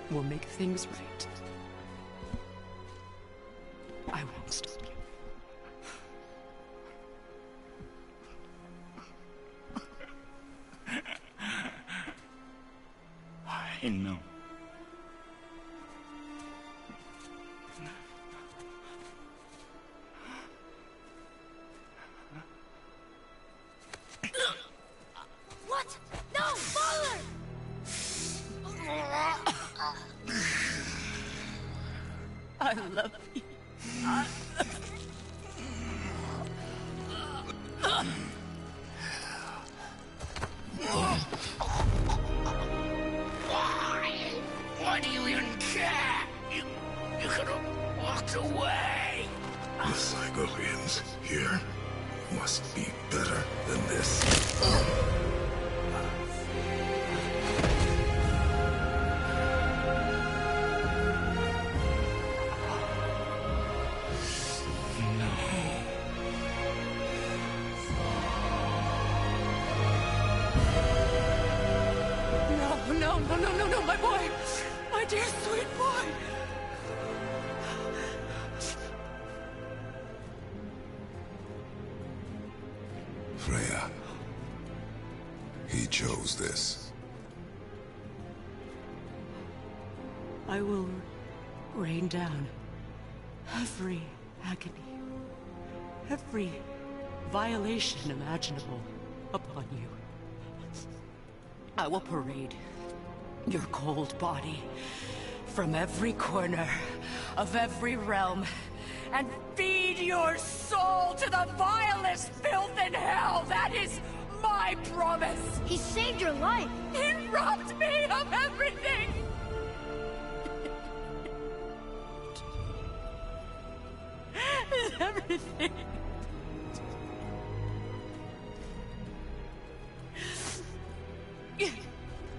will make things right, I won't stop you. I know. What? No, Father! I love you. Why do you even care? You could have walked away. The Cygolians here must be better than this. No, my boy! My dear sweet boy! Freya. He chose this. I will rain down every agony, every violation imaginable upon you. I will parade your cold body from every corner of every realm and feed your soul to the vilest filth in hell. That is my promise. He saved your life. He robbed me of everything. Everything.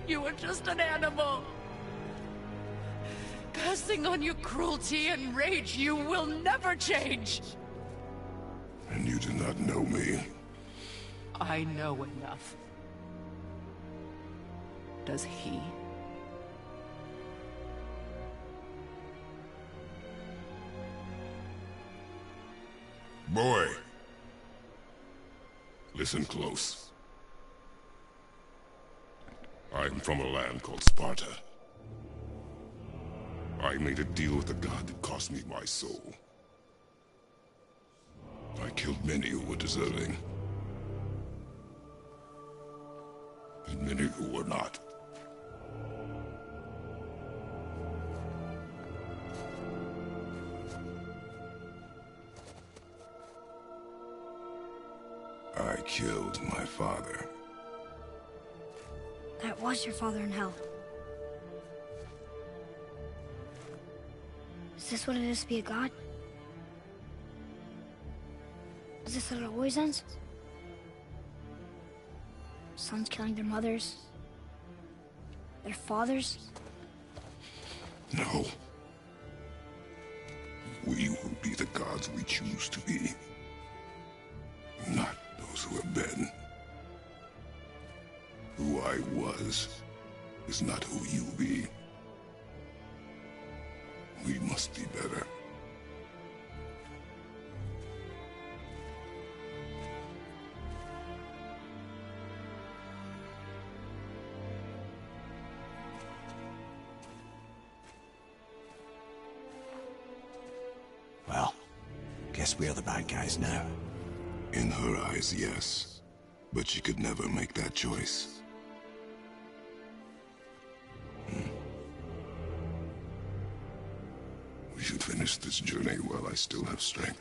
You were just an animal. Passing on your cruelty and rage, you will never change. And you do not know me. I know enough. Does he? Boy. Listen close. I'm from a land called Sparta. I made a deal with the god that cost me my soul. I killed many who were deserving. And many who were not. I killed my father. That was your father in hell. Is this what it is to be a god? Is this how it always ends? Sons killing their mothers? Their fathers? No. We will be the gods we choose to be. Not those who have been. Who I was is not who you be. We must be better. Well, guess we're the bad guys now. In her eyes, yes. But she could never make that choice. We should finish this journey while I still have strength.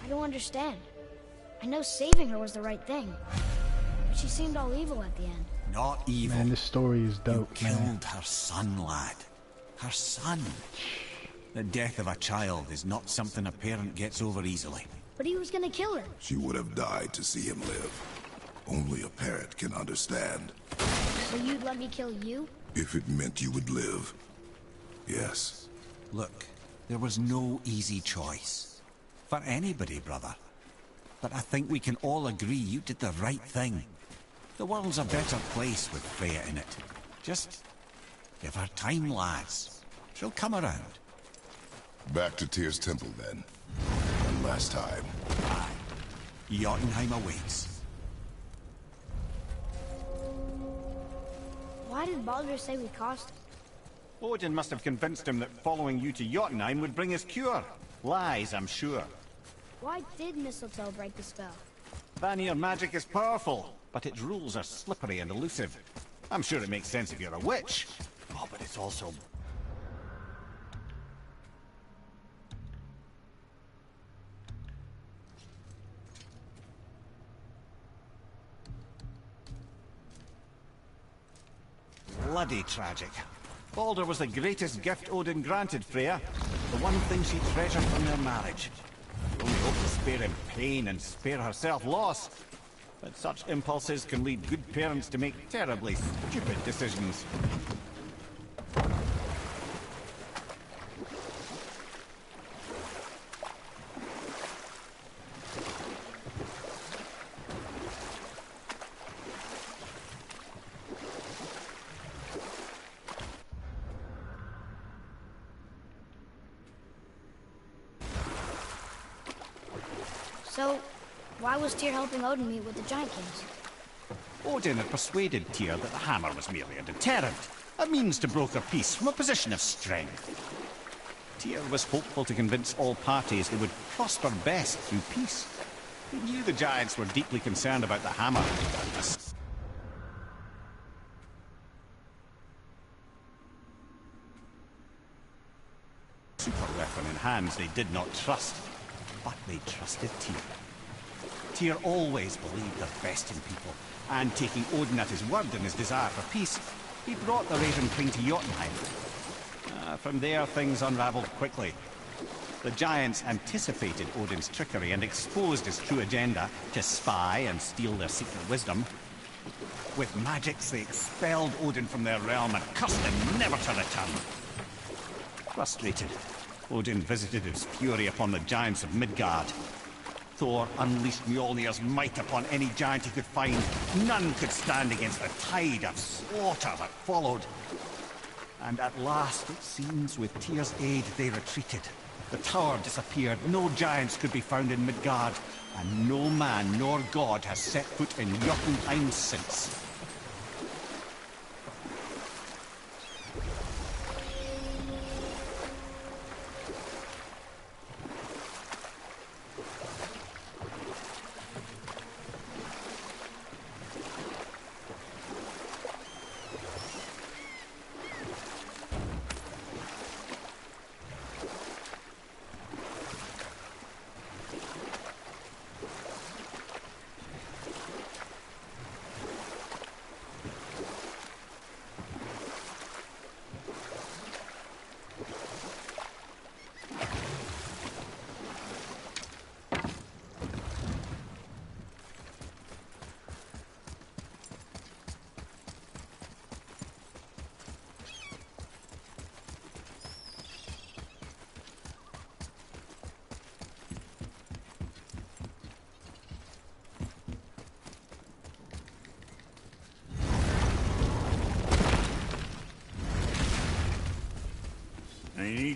I don't understand. I know saving her was the right thing. But she seemed all evil at the end. Not evil. Man, this story is dope, You man. killed her son, lad. Her son. The death of a child is not something a parent gets over easily. But he was gonna kill her. She would have died to see him live. Only a parent can understand. So you'd let me kill you? If it meant you would live. Yes. Look, there was no easy choice. For anybody, brother. But I think we can all agree you did the right thing. The world's a better place with Freya in it. Just give her time, lads. She'll come around. Back to Tyr's temple, then. One last time. Aye. Jotunheim awaits. Why did Baldur say we cost him? Odin must have convinced him that following you to Jotunheim would bring his cure. Lies, I'm sure. Why did mistletoe break the spell? Vanir magic is powerful, but its rules are slippery and elusive. I'm sure it makes sense if you're a witch. Oh, but it's also... bloody tragic. Baldur was the greatest gift Odin granted Freya. The one thing she treasured from their marriage. She only hoped to spare him pain and spare herself loss. But such impulses can lead good parents to make terribly stupid decisions. So, why was Tyr helping Odin meet with the Giant Kings? Odin had persuaded Tyr that the hammer was merely a deterrent, a means to broker peace from a position of strength. Tyr was hopeful to convince all parties they would prosper best through peace. He knew the giants were deeply concerned about the hammer. A super weapon in hands they did not trust, but they trusted Tyr. Tyr always believed the best in people, and taking Odin at his word in his desire for peace, he brought the Raven Queen to Jotunheim. From there, things unraveled quickly. The giants anticipated Odin's trickery and exposed his true agenda to spy and steal their secret wisdom. With magics, they expelled Odin from their realm and cursed him never to return. Frustrated, Odin visited his fury upon the giants of Midgard. Thor unleashed Mjolnir's might upon any giant he could find. None could stand against the tide of slaughter that followed. And at last, it seems, with Tyr's aid, they retreated. The tower disappeared, no giants could be found in Midgard, and no man nor god has set foot in Jotunheim since.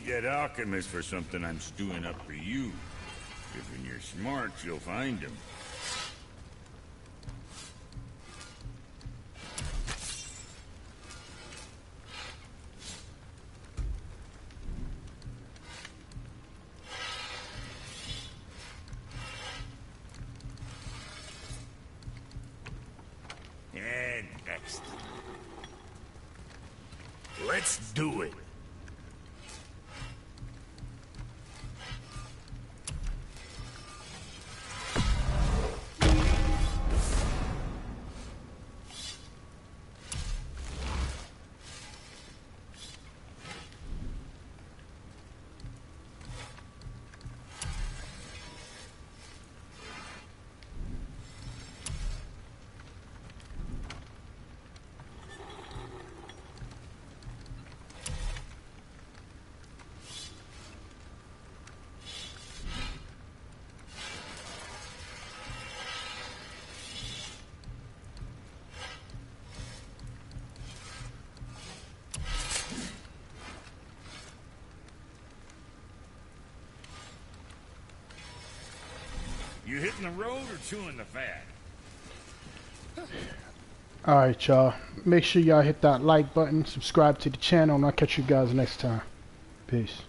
need that alchemist for something I'm stewing up for you. If when you're smart, you'll find him. And next. Let's do it. You hitting the road or chewing the fat? Alright, y'all. Make sure y'all hit that like button, subscribe to the channel, and I'll catch you guys next time. Peace.